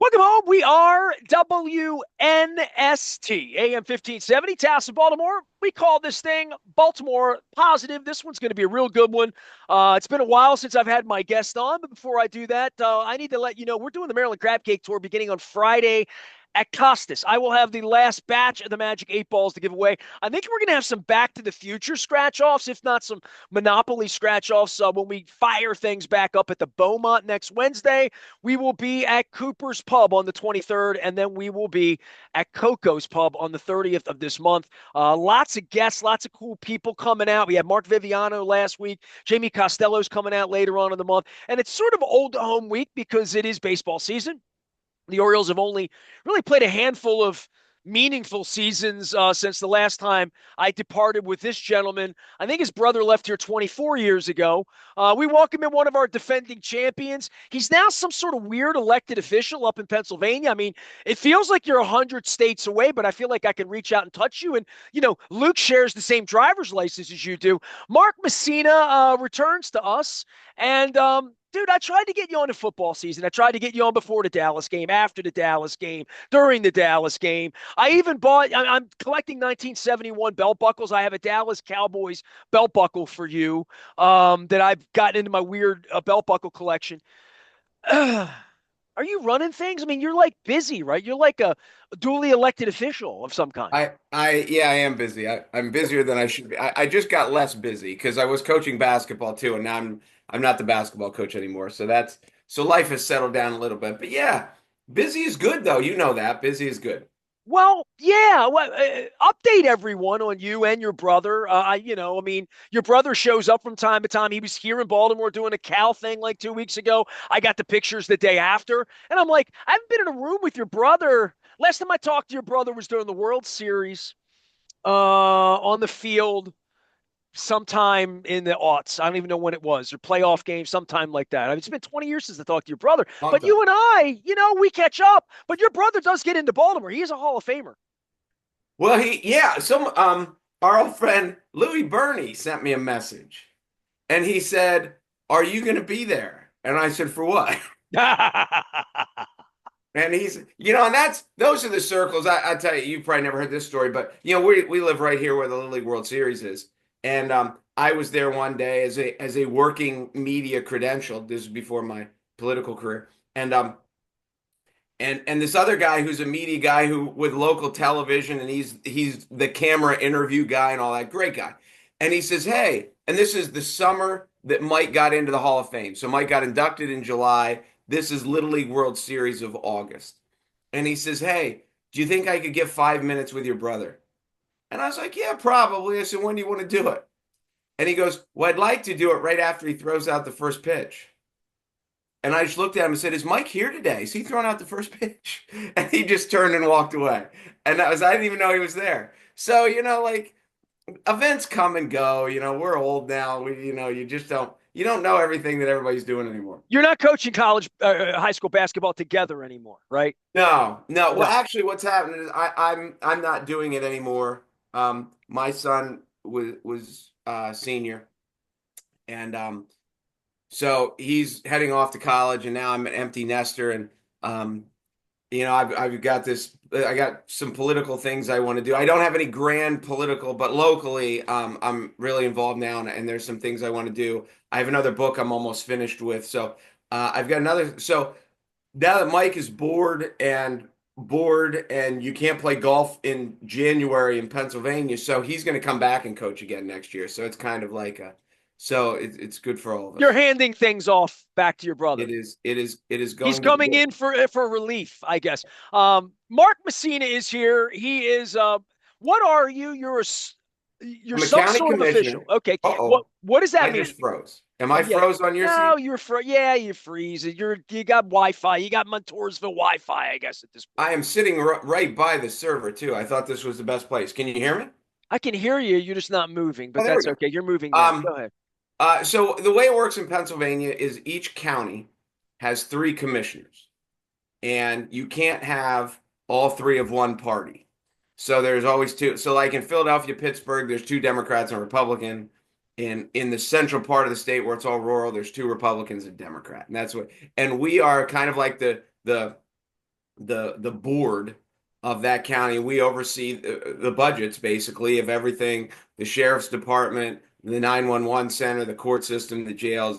Welcome home. We are WNST, AM 1570, Towson, Baltimore. We call this thing Baltimore Positive. This one's going to be a real good one. It's been a while since I've had my guest on, but before I do that, I need to let you know we're doing the Maryland Crab Cake Tour beginning on Friday at Costas. I will have the last batch of the Magic 8 balls to give away. I think we're going to have some Back to the Future scratch-offs, if not some Monopoly scratch-offs when we fire things back up at the Beaumont next Wednesday. We will be at Cooper's Pub on the 23rd, and then we will be at Coco's Pub on the 30th of this month. Lots of guests, lots of cool people coming out. We had Mark Viviano last week. Jamie Costello's coming out later on in the month. And it's sort of old home week because it is baseball season. The Orioles have only really played a handful of meaningful seasons since the last time I departed with this gentleman. I think his brother left here 24 years ago. We welcome in one of our defending champions. He's now some sort of weird elected official up in Pennsylvania. I mean, it feels like you're 100 states away, but I feel like I can reach out and touch you. And, Luke shares the same driver's license as you do. Mark Mussina returns to us. And, dude, I tried to get you on the football season. I tried to get you on before the Dallas game, after the Dallas game, during the Dallas game. I even I'm collecting 1971 belt buckles. I have a Dallas Cowboys belt buckle for you that I've gotten into my weird belt buckle collection. Are you running things? I mean, you're like busy, right? You're like a duly elected official of some kind. Yeah, I am busy. I'm busier than I should be. I just got less busy because I was coaching basketball too, and now I'm not the basketball coach anymore. So life has settled down a little bit. But yeah, busy is good though. You know that. Busy is good. Well, yeah. Update everyone on you and your brother. I mean, your brother shows up from time to time. He was here in Baltimore doing a Cal thing like 2 weeks ago. I got the pictures the day after, and I'm like, I haven't been in a room with your brother. Last time I talked to your brother was during the World Series, on the field sometime in the aughts. I don't even know when it was, or playoff game, sometime like that. I mean, it's been 20 years since I talked to your brother. Long But time. you and I, we catch up. But your brother does get into Baltimore. He is a Hall of Famer. Well, our old friend Louis Burney sent me a message, and he said, "Are you going to be there?" And I said, "For what?" And and those are the circles. I tell you, you've probably never heard this story, but we live right here where the Little League World Series is, and I was there one day as a working media credential. This is before my political career, and this other guy who's a media guy who with local television, and he's the camera interview guy and all that, great guy, and he says, "Hey," and this is the summer that Mike got into the Hall of Fame. So Mike got inducted in July. This is Little League World Series of August. And he says, "Hey, do you think I could get 5 minutes with your brother?" And I was like, "Yeah, probably." I said, "When do you want to do it?" And he goes, "Well, I'd like to do it right after he throws out the first pitch." And I just looked at him and said, "Is Mike here today? Is he throwing out the first pitch?" And he just turned and walked away. And I didn't even know he was there. So, like events come and go. We're old now. You don't know everything that everybody's doing anymore. You're not coaching high school basketball together anymore, right? No, no. Well, No. actually, what's happening is I'm not doing it anymore. My son was senior, and so he's heading off to college, and now I'm an empty nester, and I've got this. I got some political things I want to do. I don't have any grand political, but locally, I'm really involved now, and there's some things I want to do. I have another book I'm almost finished with, so I've got another. So now that Mike is bored and you can't play golf in January in Pennsylvania, so he's going to come back and coach again next year. So it's kind of like it's good for all of You're us. handing things off back to your brother. It is He's going to be coming good. in for relief, I guess. Mark Messina is here. He is. What are you? You're I'm a some county sort of official. commissioner. Okay. Uh-oh, What does that I mean? just froze. Am I Yeah. froze on your No, scene? yeah, you freeze. You got Wi-Fi. You got Montoursville Wi-Fi, I guess, at this point. I am sitting right by the server too. I thought this was the best place. Can you hear me? I can hear you. You're just not moving, Oh, but there we that's go. okay. You're moving now. Um, Go ahead. so the way it works in Pennsylvania is each county has three commissioners, and you can't have all three of one party. So there's always two. So like in Philadelphia, Pittsburgh, there's two Democrats and a Republican. In the central part of the state where it's all rural, there's two Republicans and Democrat. And we are kind of like the the board of that county. We oversee the budgets basically of everything, the sheriff's department, the 911 center, the court system, the jails,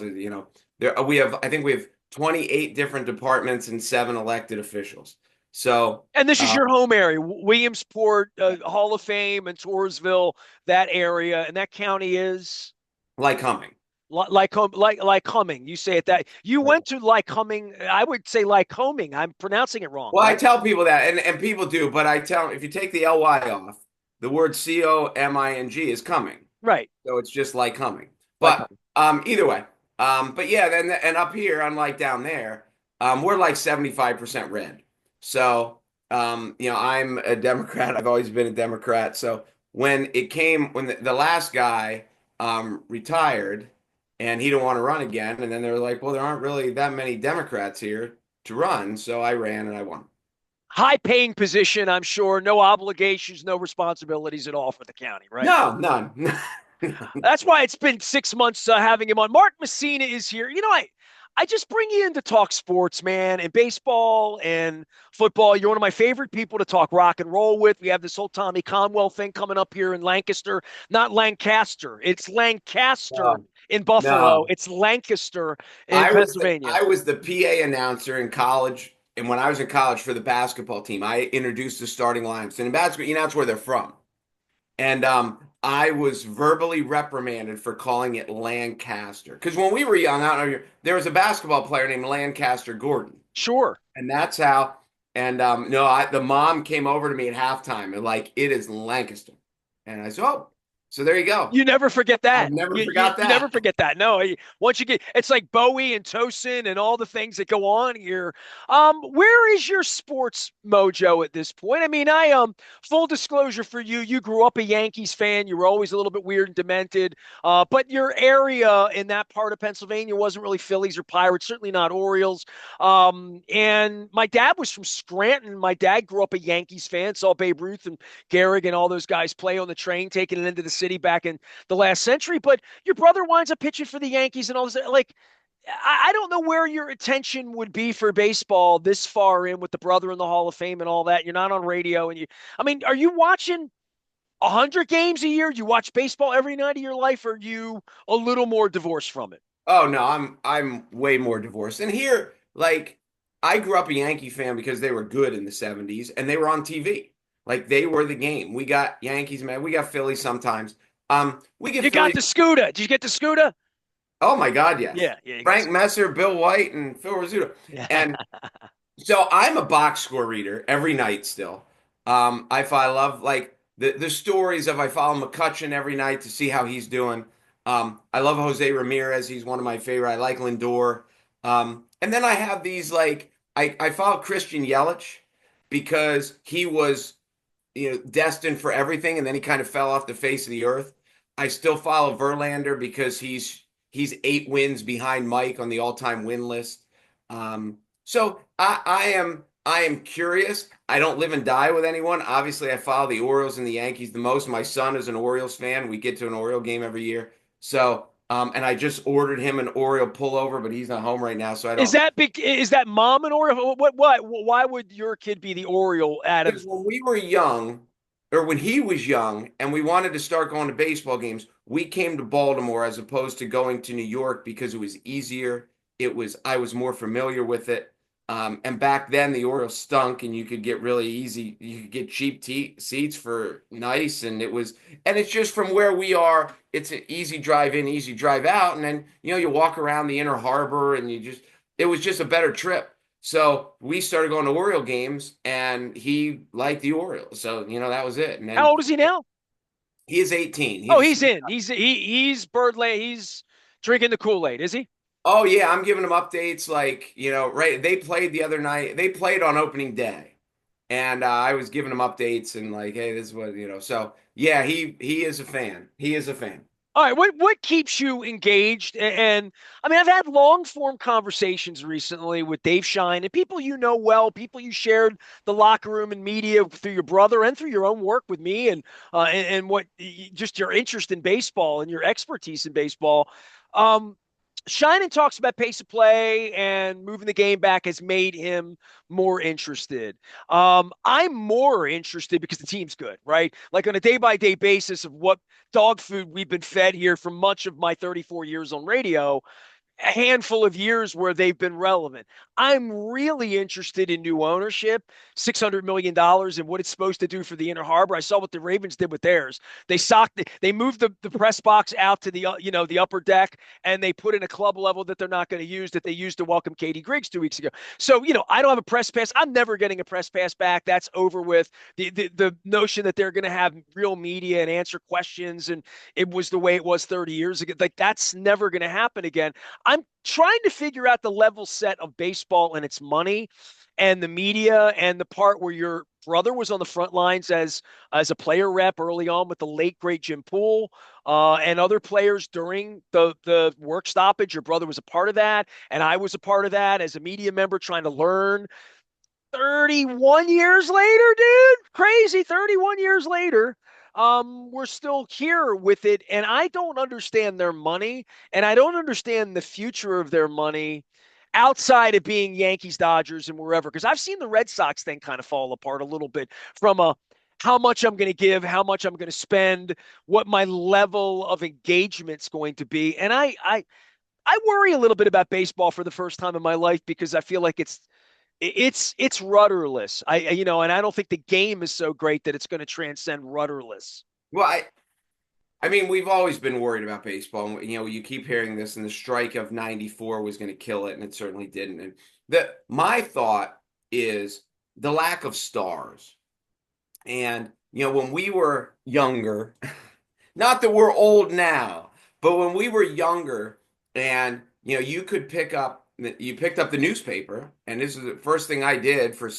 there we have I think we have 28 different departments and 7 elected officials. So, And this is your home area, Williamsport, Hall of Fame, and Toursville, that area, and that county is Lycoming. Lycoming. You say it that you went to Lycoming. I would say Lycoming. I'm pronouncing it wrong, Well, I right? tell people that, and people do, but I tell them if you take the ly off, the word coming is coming. Right. So it's just like coming. But Lycoming. either way. But yeah, then and up here, unlike down there, we're like 75% red. So I'm a Democrat. I've always been a Democrat. So when the last guy retired and he didn't want to run again, and then they were like, well, there aren't really that many Democrats here to run. So I ran and I won. High paying position, I'm sure. No obligations, no responsibilities at all for the county, right? No, none. That's why it's been 6 months having him on. Mark Mussina is here. I just bring you in to talk sports, man, and baseball and football. You're one of my favorite people to talk rock and roll with. We have this whole Tommy Conwell thing coming up here in Lancaster, not Lancaster. It's Lancaster No, in Buffalo. no. It's Lancaster in Pennsylvania. I was the PA announcer in college, and when I was in college for the basketball team, I introduced the starting lineups. And in basketball, that's where they're from. And I was verbally reprimanded for calling it Lancaster because when we were young, I don't know, there was a basketball player named Lancaster Gordon, Sure. and that's how. And no, the mom came over to me at halftime and like it is Lancaster, and I said, oh, so there you go. You never forget I've that. never You forgot never that. forget that. No, once you get, it's like Bowie and Tosin and all the things that go on here. Where is your sports mojo at this point? I mean, full disclosure for you, you grew up a Yankees fan. You were always a little bit weird and demented. But your area in that part of Pennsylvania wasn't really Phillies or Pirates, certainly not Orioles. And my dad was from Scranton. My dad grew up a Yankees fan, saw Babe Ruth and Gehrig and all those guys play on the train, taking it into the city back in the last century. But your brother winds up pitching for the Yankees and all this. Like, I don't know where your attention would be for baseball this far in with the brother in the Hall of Fame and all that. You're not on radio, and I mean, are you watching 100 games a year? Do you watch baseball every night of your life, or are you a little more divorced from it? Oh no, I'm way more divorced. And here, like, I grew up a Yankee fan because they were good in the 70s and they were on TV. Like they were the game. We got Yankees, man. We got Phillies sometimes. We get You got Phillies. the Scooter. Did you get the Scooter? Oh my God, yes. Yeah, yeah, you got Frank Messer, Bill White, and Phil Rizzuto. the. And so I'm a box score reader every night still. I love like the stories of I follow McCutcheon every night to see how he's doing. I love Jose Ramirez. He's one of my favorite. I like Lindor. And then I have these like I follow Christian Yelich because he was destined for everything, and then he kind of fell off the face of the earth. I still follow Verlander because he's 8 wins behind Mike on the all-time win list. So I am curious. I don't live and die with anyone. Obviously, I follow the Orioles and the Yankees the most. My son is an Orioles fan. We get to an Oriole game every year. So and I just ordered him an Oriole pullover, but he's not home right now, so I Is don't. that big? Is that mom and Oriole? What? Why would your kid be the Oriole out of? Because when we were young, or when he was young, and we wanted to start going to baseball games, we came to Baltimore as opposed to going to New York because it was easier. I was more familiar with it. And back then, the Orioles stunk, and you could get really easy. You could get cheap seats for nice, and it's just from where we are. It's an easy drive in, easy drive out, and then you walk around the Inner Harbor, and it was just a better trip. So we started going to Oriole games, and he liked the Orioles. So that was it. And How then old is he now? he is 18. Oh, he's in. He's Birdland. He's drinking the Kool-Aid, is he? Oh yeah, I'm giving him updates. Like right? They played the other night. They played on opening day, and I was giving him updates and like, hey, this is what. So yeah, he is a fan. He is a fan. All right, what keeps you engaged? And I mean, I've had long form conversations recently with Dave Shine and people you know well, people you shared the locker room and media through your brother and through your own work with me, and what just your interest in baseball and your expertise in baseball. Um, Shinan talks about pace of play and moving the game back has made him more interested. I'm more interested because the team's good, right? Like on a day by day basis of what dog food we've been fed here for much of my 34 years on radio, a handful of years where they've been relevant. I'm really interested in new ownership, $600 million and what it's supposed to do for the Inner Harbor. I saw what the Ravens did with theirs. They moved the press box out to the upper deck, and they put in a club level that they're not going to use that they used to welcome Katie Griggs 2 weeks ago. So, I don't have a press pass. I'm never getting a press pass back. That's over with. The notion that they're going to have real media and answer questions, and it was the way it was 30 years ago. Like, that's never going to happen again. I'm trying to figure out the level set of baseball and its money and the media and the part where your brother was on the front lines as a player rep early on with the late great Jim Poole and other players during the work stoppage. Your brother was a part of that, and I was a part of that as a media member trying to learn. 31 years later, dude, crazy. 31 years later, we're still here with it, and I don't understand their money, and I don't understand the future of their money outside of being Yankees, Dodgers, and wherever. Because I've seen the Red Sox thing kind of fall apart a little bit from a how much I'm going to give, how much I'm going to spend, what my level of engagement's going to be, and I worry a little bit about baseball for the first time in my life because I feel like it's rudderless. And I don't think the game is so great that it's going to transcend rudderless. Well, I mean, we've always been worried about baseball. You know, you keep hearing this, and the strike of '94 was going to kill it, and it certainly didn't. And my thought is the lack of stars. And when we were younger, not that we're old now, but when we were younger, and you picked up the newspaper, and this is the first thing I did for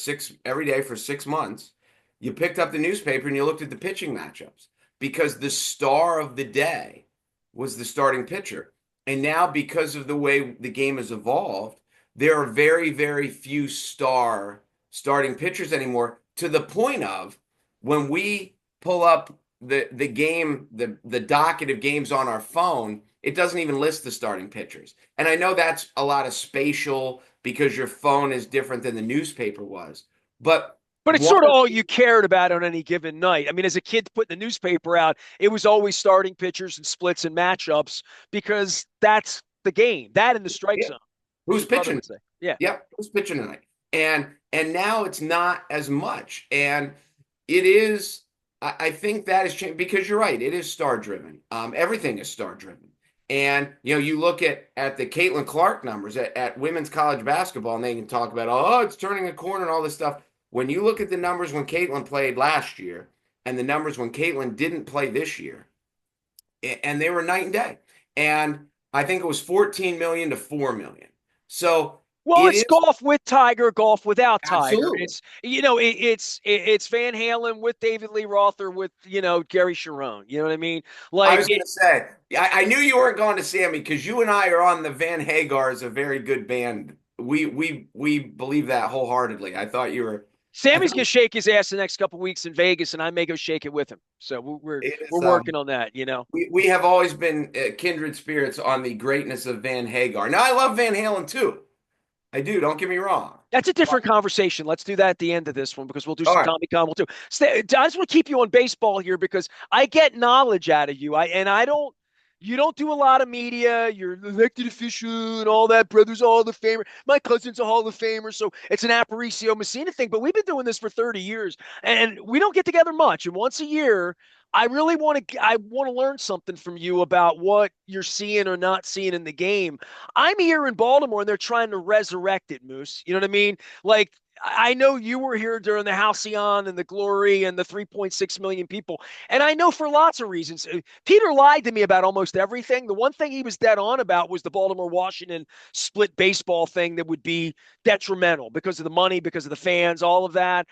every day for 6 months. You picked up the newspaper and you looked at the pitching matchups because the star of the day was the starting pitcher. And now, because of the way the game has evolved, there are very, very few starting pitchers anymore, to the point of when we pull up the game, the docket of games on our phone, it doesn't even list the starting pitchers. And I know that's a lot of spatial because your phone is different than the newspaper was. But But it's one sort of all you cared about on any given night. I mean, as a kid putting the newspaper out, it was always starting pitchers and splits and matchups because that's the game. That in the strike yeah, zone, as who's your brother pitching? would say. Yeah. Yep, who's pitching tonight? And now it's not as much. And it is, I think that has changed because you're right, it is star driven. Everything is star driven. And you look at the Caitlin Clark numbers at women's college basketball, and they can talk about, oh, it's turning a corner and all this stuff. When you look at the numbers when Caitlin played last year and the numbers when Caitlin didn't play this year, and they were night and day. And I think it was 14 million to 4 million. So Well, it it's is golf with Tiger, golf without Tiger. absolutely. It's Van Halen with David Lee Roth or with Gary Sharon. You know what I mean? I Like was going to say, I knew you weren't going to Sammy because you and I are on the Van Hagar is a very good band. We believe that wholeheartedly. I Sammy's thought gonna shake his ass the next couple weeks in Vegas, and I may go shake it with him. So we're it we're is. working on that. We have always been kindred spirits on the greatness of Van Hagar. Now I love Van Halen too. I do. Don't get me wrong. That's a different conversation. Let's do that at the end of this one because we'll do All some right. Tommy Con. We'll do. I just want to keep you on baseball here because I get knowledge out of you. I don't. You don't do a lot of media. You're an elected official and all that. Brother's a Hall of Famer. My cousin's a Hall of Famer. So it's an Aparicio Mussina thing. But we've been doing this for 30 years and we don't get together much. And once a year, I want to learn something from you about what you're seeing or not seeing in the game. I'm here in Baltimore and they're trying to resurrect it, Moose. You know what I mean? Like I know you were here during the Halcyon and the Glory and the 3.6 million people. And I know for lots of reasons. Peter lied to me about almost everything. The one thing he was dead on about was the Baltimore Washington split baseball thing that would be detrimental because of the money, because of the fans, all of that.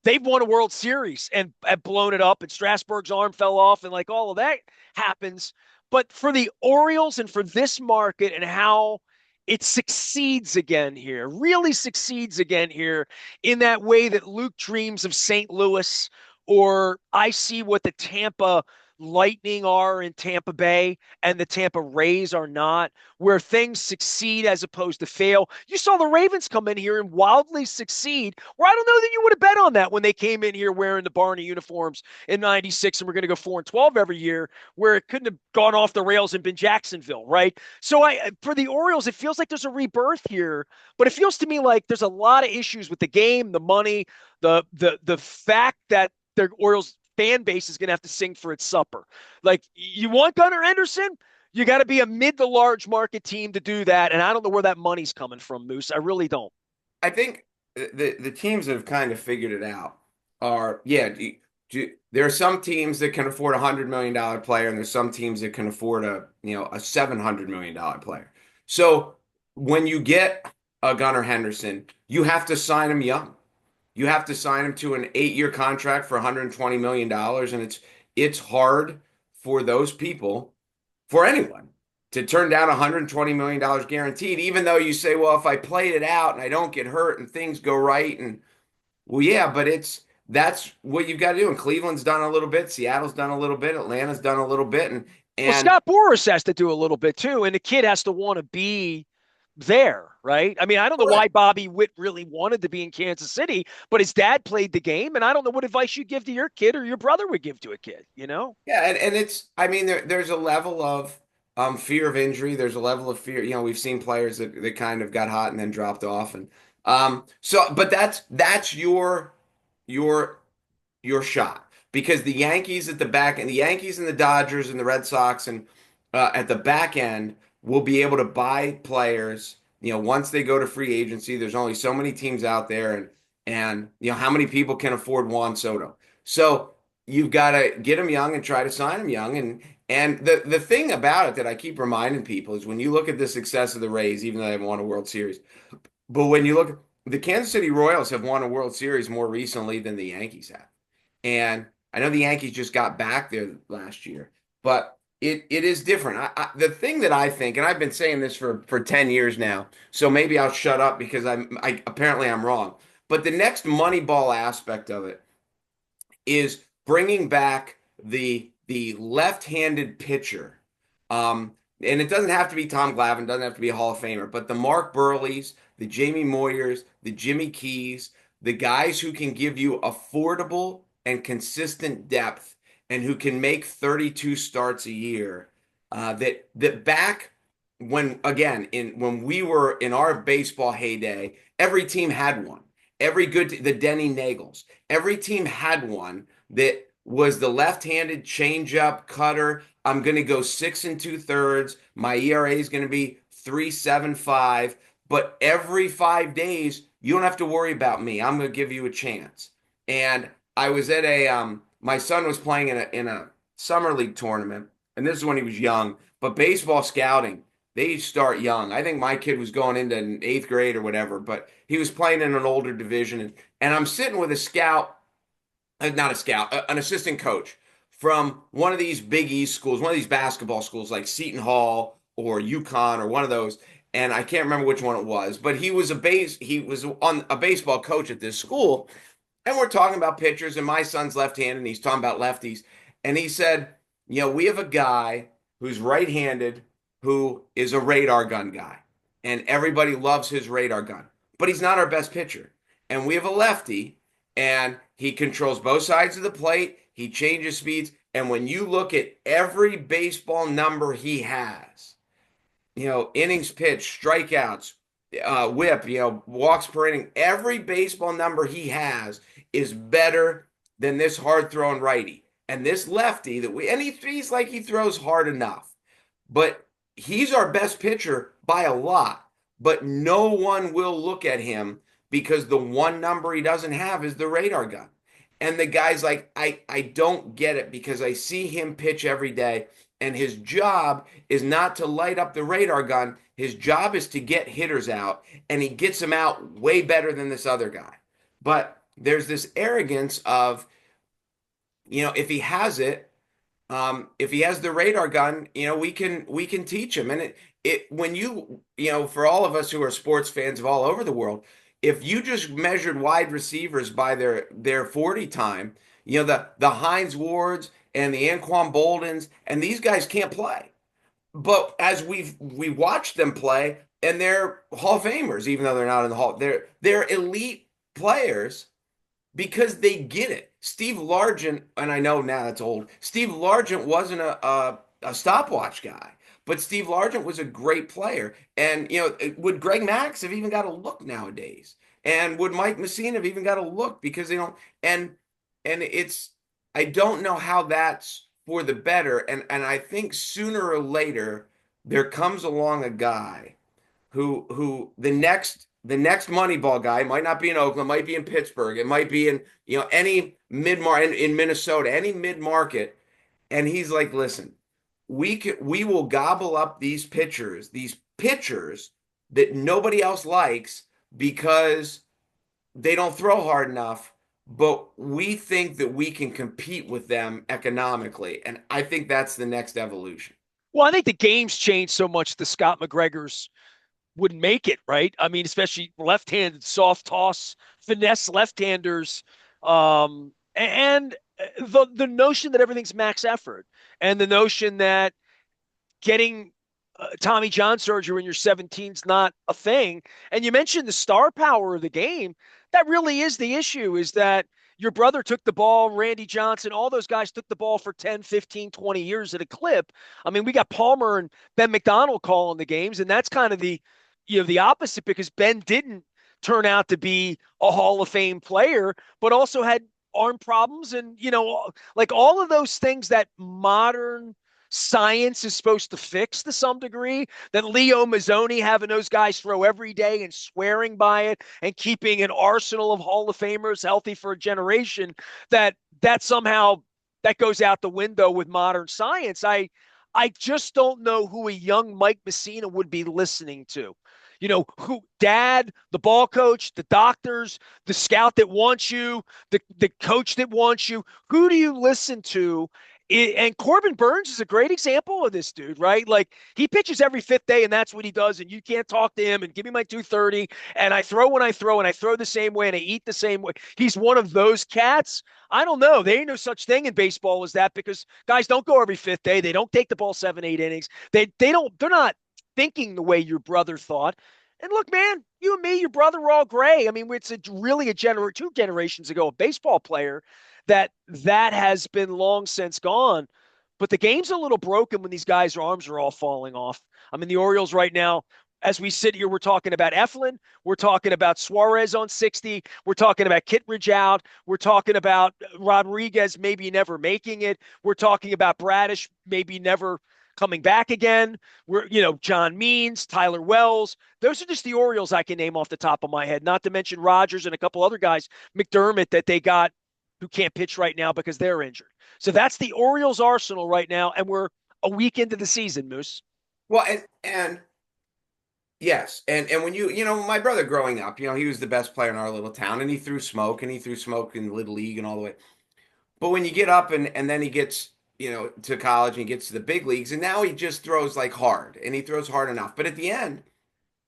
They've won a World Series and have blown it up, and Strasburg's arm fell off, and like all of that happens. But for the Orioles and for this market and how it succeeds again here, really succeeds again here in that way that Luke dreams of St. Louis, or I see what the Tampa Lightning are in Tampa Bay and the Tampa Rays are not, where things succeed as opposed to fail. You saw the Ravens come in here and wildly succeed, where I don't know that you would have bet on that when they came in here wearing the Barney uniforms in 96 and we're going to go 4-12 every year, where it couldn't have gone off the rails and been Jacksonville, right? So for the Orioles, it feels like there's a rebirth here, but it feels to me like there's a lot of issues with the game, the money, the fact that the Orioles fan base is going to have to sing for its supper. Like, you want Gunnar Henderson? You got to be a mid to large market team to do that. And I don't know where that money's coming from, Moose. I really don't. I think the teams that have kind of figured it out are, yeah, there are some teams that can afford $100 million player, and there's some teams that can afford a $700 million player. So when you get a Gunnar Henderson, you have to sign him young. You have to sign him to an 8-year contract for $120 million, and it's hard for those people, for anyone, to turn down $120 million guaranteed, even though you say, well, if I played it out and I don't get hurt and things go right, and well, yeah, but that's what you've got to do. And Cleveland's done a little bit, Seattle's done a little bit, Atlanta's done a little bit, and Well, and Scott Boras has to do a little bit too. And the kid has to want to be there, right? I mean, I don't know why correct. Bobby Witt really wanted to be in Kansas City, but his dad played the game. And I don't know what advice you give to your kid or your brother would give to a kid, you know? Yeah, and it's, I mean, there's a level of fear of injury. There's a level of fear. We've seen players that kind of got hot and then dropped off, and but that's your your shot, because the Yankees at the back, and the Yankees and the Dodgers and the Red Sox, and at the back end will be able to buy players. Once they go to free agency, there's only so many teams out there, and how many people can afford Juan Soto? So you've got to get them young and try to sign them young. And the thing about it that I keep reminding people is, when you look at the success of the Rays, even though they haven't won a World Series, but when you look, the Kansas City Royals have won a World Series more recently than the Yankees have. And I know the Yankees just got back there last year, but it is different. The thing that I think, and I've been saying this for 10 years now, so maybe I'll shut up because apparently I'm wrong. But the next Moneyball aspect of it is bringing back the left-handed pitcher. And it doesn't have to be Tom Glavine, doesn't have to be a Hall of Famer, but the Mark Burleys, the Jamie Moyers, the Jimmy Keys, the guys who can give you affordable and consistent depth, and who can make 32 starts a year. That back when, again, when we were in our baseball heyday, every team had one. The Denny Nagels, every team had one that was the left-handed changeup cutter. I'm going to go 6 2/3. My ERA is going to be 3.75. But every 5 days, you don't have to worry about me. I'm going to give you a chance. And I was at my son was playing in a summer league tournament, and this is when he was young. But baseball scouting, they start young. I think my kid was going into 8th grade or whatever, but he was playing in an older division, and I'm sitting with a scout, not a scout, an assistant coach from one of these Big East schools, one of these basketball schools like Seton Hall or UConn or one of those. And I can't remember which one it was, but he was on a baseball coach at this school. And we're talking about pitchers, and my son's left-handed, and he's talking about lefties. And he said, we have a guy who's right-handed who is a radar gun guy. And everybody loves his radar gun. But he's not our best pitcher. And we have a lefty, and he controls both sides of the plate. He changes speeds. And when you look at every baseball number he has, innings pitched, strikeouts, whip, walks per inning, every baseball number he has is better than this hard throwing righty. And this lefty he's like, he throws hard enough, but he's our best pitcher by a lot. But no one will look at him because the one number he doesn't have is the radar gun. And the guy's like, I don't get it, because I see him pitch every day, and his job is not to light up the radar gun. His job is to get hitters out, and he gets them out way better than this other guy. But there's this arrogance of, if he has it, if he has the radar gun, we can teach him. And when for all of us who are sports fans of all over the world, if you just measured wide receivers by their 40 time, the Hines Wards and the Anquan Boldens, and these guys can't play. But as we watched them play, and they're Hall of Famers, even though they're not in the Hall, they're elite players because they get it. Steve Largent, and I know now that's old. Steve Largent wasn't a stopwatch guy, but Steve Largent was a great player. And would Greg Max have even got a look nowadays? And would Mike Mussina have even got a look because they don't? And it's I don't know how that's for the better. And I think sooner or later there comes along a guy who the next Moneyball guy might not be in Oakland, might be in Pittsburgh, it might be in any mid market in Minnesota, any mid market, and he's like, listen, we will gobble up these pitchers that nobody else likes because they don't throw hard enough, but we think that we can compete with them economically, and I think that's the next evolution. Well, I think the game's changed so much the Scott McGregor's wouldn't make it, right? I mean, especially left-handed soft toss, finesse left-handers, and the notion that everything's max effort, and the notion that getting Tommy John surgery when you're 17 is not a thing. And you mentioned the star power of the game. That really is the issue, is that your brother took the ball, Randy Johnson, all those guys took the ball for 10, 15, 20 years at a clip. I mean, we got Palmer and Ben McDonald calling the games, and that's kind of the opposite, because Ben didn't turn out to be a Hall of Fame player, but also had arm problems and, like all of those things that modern science is supposed to fix to some degree, that Leo Mazzoni having those guys throw every day and swearing by it and keeping an arsenal of Hall of Famers healthy for a generation, that somehow that goes out the window with modern science. I just don't know who a young Mike Mussina would be listening to. Who dad, the ball coach, the doctors, the scout that wants you, the coach that wants you. Who do you listen to? And Corbin Burns is a great example of this dude, right? Like, he pitches every fifth day, and that's what he does. And you can't talk to him and give me my 230. And I throw when I throw, and I throw the same way, and I eat the same way. He's one of those cats. I don't know. There ain't no such thing in baseball as that, because guys don't go every fifth day. They don't take the ball 7, 8 innings. They're not thinking the way your brother thought. And look, man, you and me, your brother, were all gray. I mean, it's really two generations ago, a baseball player that has been long since gone. But the game's a little broken when these guys' arms are all falling off. I mean, the Orioles right now, as we sit here, we're talking about Eflin, we're talking about Suarez on 60, we're talking about Kittredge out, we're talking about Rodriguez maybe never making it, we're talking about Bradish maybe never coming back again. John Means, Tyler Wells. Those are just the Orioles I can name off the top of my head, not to mention Rogers and a couple other guys, McDermott, that they got, who can't pitch right now because they're injured. So that's the Orioles arsenal right now, and we're a week into the season, Moose. Well, and yes, and when my brother growing up, he was the best player in our little town, and he threw smoke in Little League and all the way. But when you get up and then he gets, to college and he gets to the big leagues, and now he just throws like hard, and he throws hard enough. But at the end,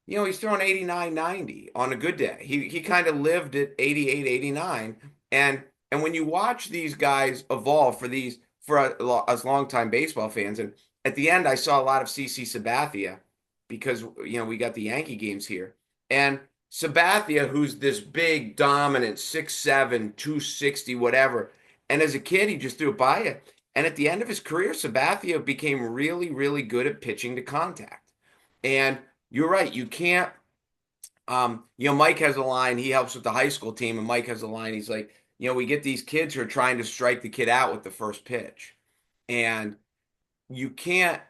he's throwing 89, 90 on a good day. He kind of lived at 88, 89. And when you watch these guys evolve for us longtime baseball fans, and at the end I saw a lot of CC Sabathia because we got the Yankee games here. And Sabathia, who's this big, dominant, 6'7", 260, whatever. And as a kid, he just threw it by you. And at the end of his career, Sabathia became really, really good at pitching to contact. And you're right, you can't. Mike has a line. He helps with the high school team, and Mike has a line. He's like, we get these kids who are trying to strike the kid out with the first pitch, and you can't.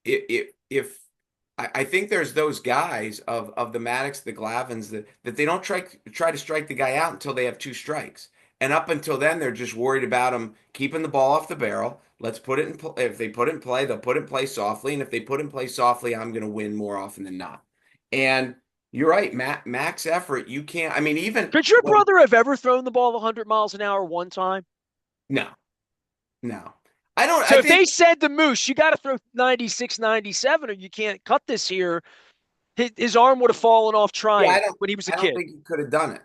If I think there's those guys of the Maddox, the Glavins, that they don't try to strike the guy out until they have two strikes, and up until then they're just worried about him keeping the ball off the barrel. Let's put it in play. If they put it in play, they'll put it in play softly, and if they put it in play softly, I'm going to win more often than not. And you're right, max effort. You can't. I mean, even Could your brother have ever thrown the ball 100 miles an hour one time? no, no. I don't. So I if they think. said to Moose, you got to throw 96, 97, or you can't cut this here, his arm would have fallen off Yeah, trying when he was a I don't kid. think he could have done it.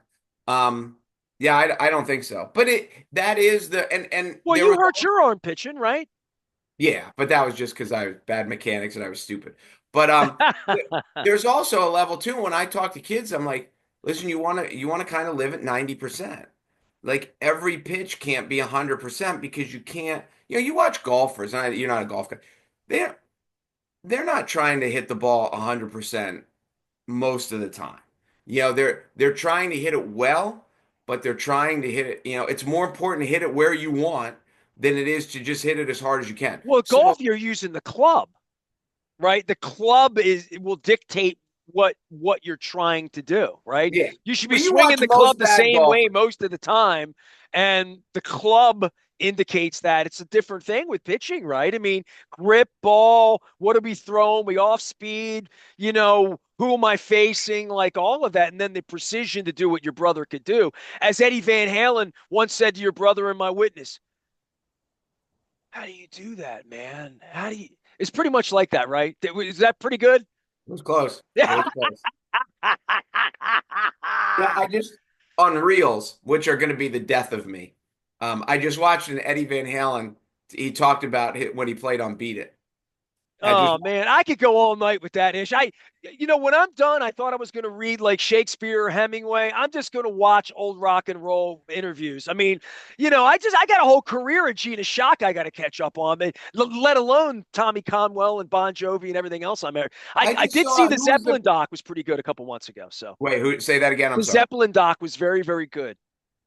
Um, Yeah, I don't think so. But that is and Well, there you was hurt your arm pitching, right? yeah, but that was just because I was bad mechanics and I was stupid. But there's also a level too. When I talk to kids, I'm like, listen, you want to kind of live at 90%. Like every pitch can't be 100% because you can't. You watch golfers, and you're not a golf guy. They're they're not trying to hit the ball 100% most of the time. They're trying to hit it well, but they're trying to hit it. It's more important to hit it where you want than it is to just hit it as hard as you can. Well, So golf, you're using the club, right? The club is will dictate what you're trying to do, right? yeah, You should be but you swinging watch the club most the bad same way golfers. most of the time, and the club indicates that. It's a different thing with pitching, right? I mean, grip, ball, what are we throwing? We off speed, who am I facing? Like all of that, and then the precision to do what your brother could do. As Eddie Van Halen once said to your brother in My Witness, how do you do that, man? How do you? It's pretty much like that, right? Is that pretty good? It was close. It Yeah. was close. Yeah, I just on Reels, which are going to be the death of me. I just watched an Eddie Van Halen. He talked about when he played on Beat It. I just Oh man, I could go all night with that ish. When I'm done, I thought I was going to read like Shakespeare or Hemingway. I'm just going to watch old rock and roll interviews. I mean, I got a whole career of Gina Shock I got to catch up on, let alone Tommy Conwell and Bon Jovi and everything else I'm there. I, I I just did see saw the who was Zeppelin the doc was pretty good a couple months ago. So wait, who say that again? I'm the sorry. Zeppelin doc was very, very good.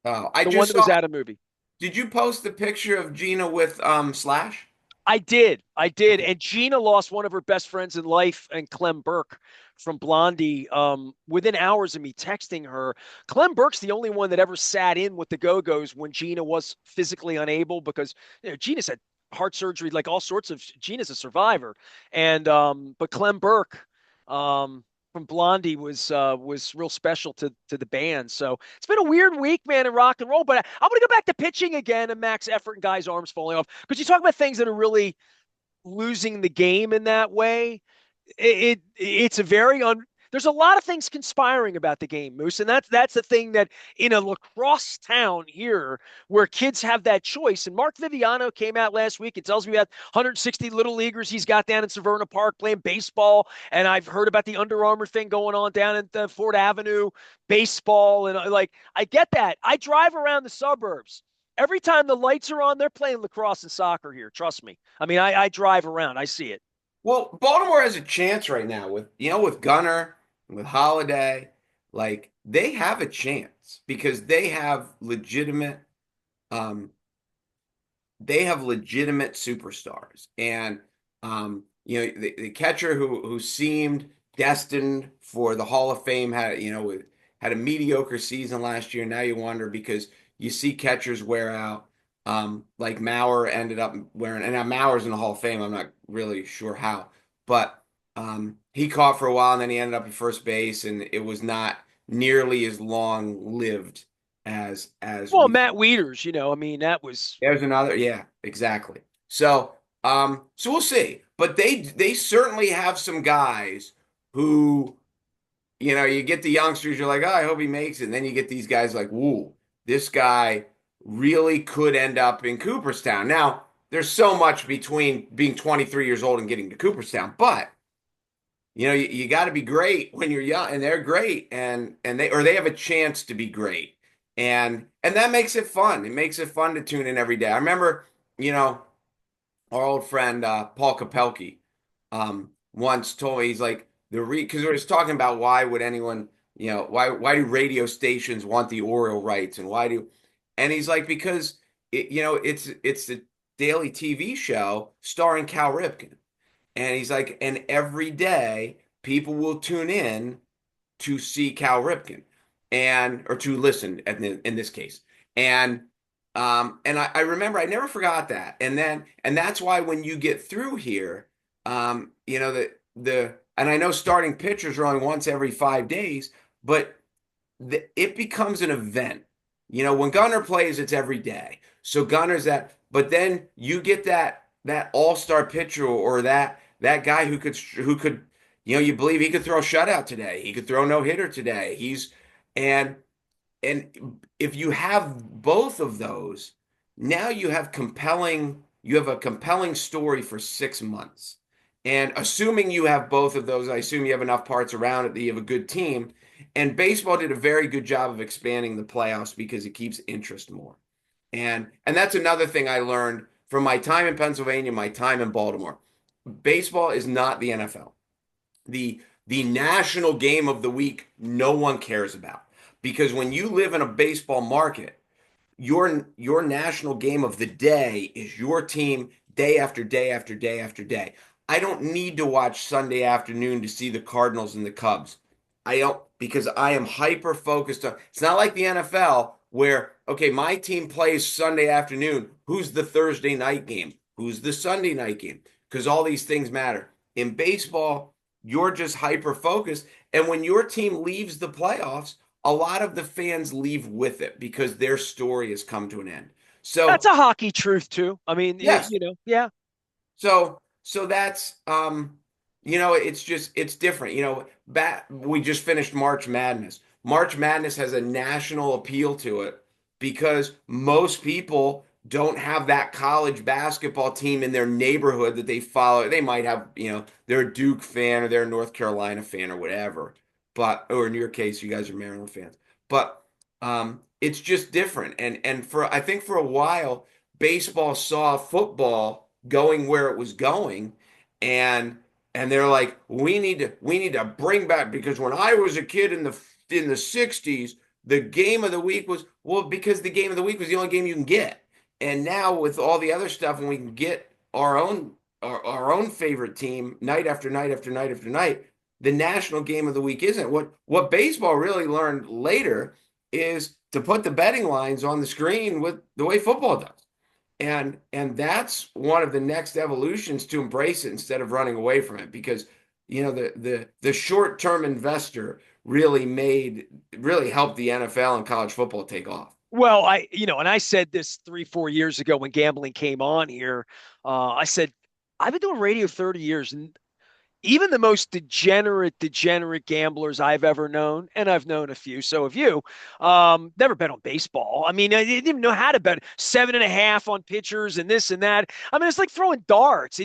Oh, I The one just that was saw. at a movie. Did you post the picture of Gina with Slash? I did. I did. Okay. And Gina lost one of her best friends in life and Clem Burke from Blondie within hours of me texting her. Clem Burke's the only one that ever sat in with the Go-Go's when Gina was physically unable because Gina's had heart surgery, like all sorts of Gina's a survivor. And but Clem Burke from Blondie was real special to the band. So it's been a weird week, man, in rock and roll. But I'm gonna go back to pitching again and max effort and guys' arms falling off because you talk about things that are really losing the game in that way. It's a very there's a lot of things conspiring about the game, Moose, and that's the thing that in a lacrosse town here where kids have that choice. And Mark Viviano came out last week and tells me about 160 little leaguers he's got down in Severna Park playing baseball, and I've heard about the Under Armour thing going on down at the Ford Avenue baseball, and like I get that. I drive around the suburbs. Every time the lights are on, they're playing lacrosse and soccer here. Trust me. I mean, I drive around, I see it. Well, Baltimore has a chance right now with Gunner, with Holiday. Like they have a chance because um, they have legitimate superstars. And the catcher who seemed destined for the Hall of Fame had a mediocre season last year. Now you wonder because you see catchers wear out. Like Mauer ended up wearing, and now Mauer's in the Hall of Fame. I'm not really sure how, but he caught for a while and then he ended up at first base, and it was not nearly as long lived as Well, we Matt Wieters, I mean, that was there's another, yeah, exactly. So we'll see. But they certainly have some guys who, you get the youngsters, you're like, oh, I hope he makes it. And then you get these guys like, whoa, this guy really could end up in Cooperstown. Now, there's so much between being 23 years old and getting to Cooperstown, but you got to be great when you're young, and they're great, and they have a chance to be great, and that makes it fun. It makes it fun to tune in every day. I remember, you know, our old friend Paul Kapelke once told me he's like because we was talking about why would anyone why do radio stations want the Oriole rights and and he's like because it's a daily TV show starring Cal Ripken. And he's like, and every day people will tune in to see Cal Ripken or to listen in this case. And I remember I never forgot that. And that's why when you get through here, and I know starting pitchers are only once every 5 days, but it becomes an event. When Gunner plays, it's every day. So Gunner's but then you get that all-star pitcher or that guy who could you believe he could throw a shutout today. He could throw a no-hitter today. And and if you have both of those, now you have a compelling story for 6 months. And assuming you have both of those, I assume you have enough parts around it that you have a good team. And baseball did a very good job of expanding the playoffs because it keeps interest more. And that's another thing I learned from my time in Pennsylvania, my time in Baltimore. Baseball is not the NFL. The national game of the week, no one cares about. Because when you live in a baseball market, your national game of the day is your team day after day after day after day. I don't need to watch Sunday afternoon to see the Cardinals and the Cubs. I don't because I am hyper focused on. It's not like the NFL where okay, my team plays Sunday afternoon. Who's the Thursday night game? Who's the Sunday night game? Because all these things matter. In baseball, you're just hyper focused, and when your team leaves the playoffs, a lot of the fans leave with it because their story has come to an end. That's So, a hockey truth too. I mean, yes. yeah. So that's it's different. We just finished March Madness. March Madness has a national appeal to it because most people don't have that college basketball team in their neighborhood that they follow. They might have, they're a Duke fan or they're a North Carolina fan or whatever. Or in your case, you guys are Maryland fans. But it's just different. And I think for a while, baseball saw football going where it was going, and they're like, we need to bring back because when I was a kid in the 60s, the game of the week was well because the game of the week was the only game you can get. And now with all the other stuff, and we can get our own favorite team night after night after night after night, the national game of the week isn't. What baseball really learned later is to put the betting lines on the screen with the way football does. And that's one of the next evolutions to embrace it instead of running away from it because the short-term investor really helped the NFL and college football take off. Well, and I said this 3, 4 years ago when gambling came on here. I said, I've been doing radio 30 years, and even the most degenerate gamblers I've ever known, and I've known a few, so have you, never bet on baseball. I mean, I didn't even know how to bet 7.5 on pitchers and this and that. I mean, it's like throwing darts.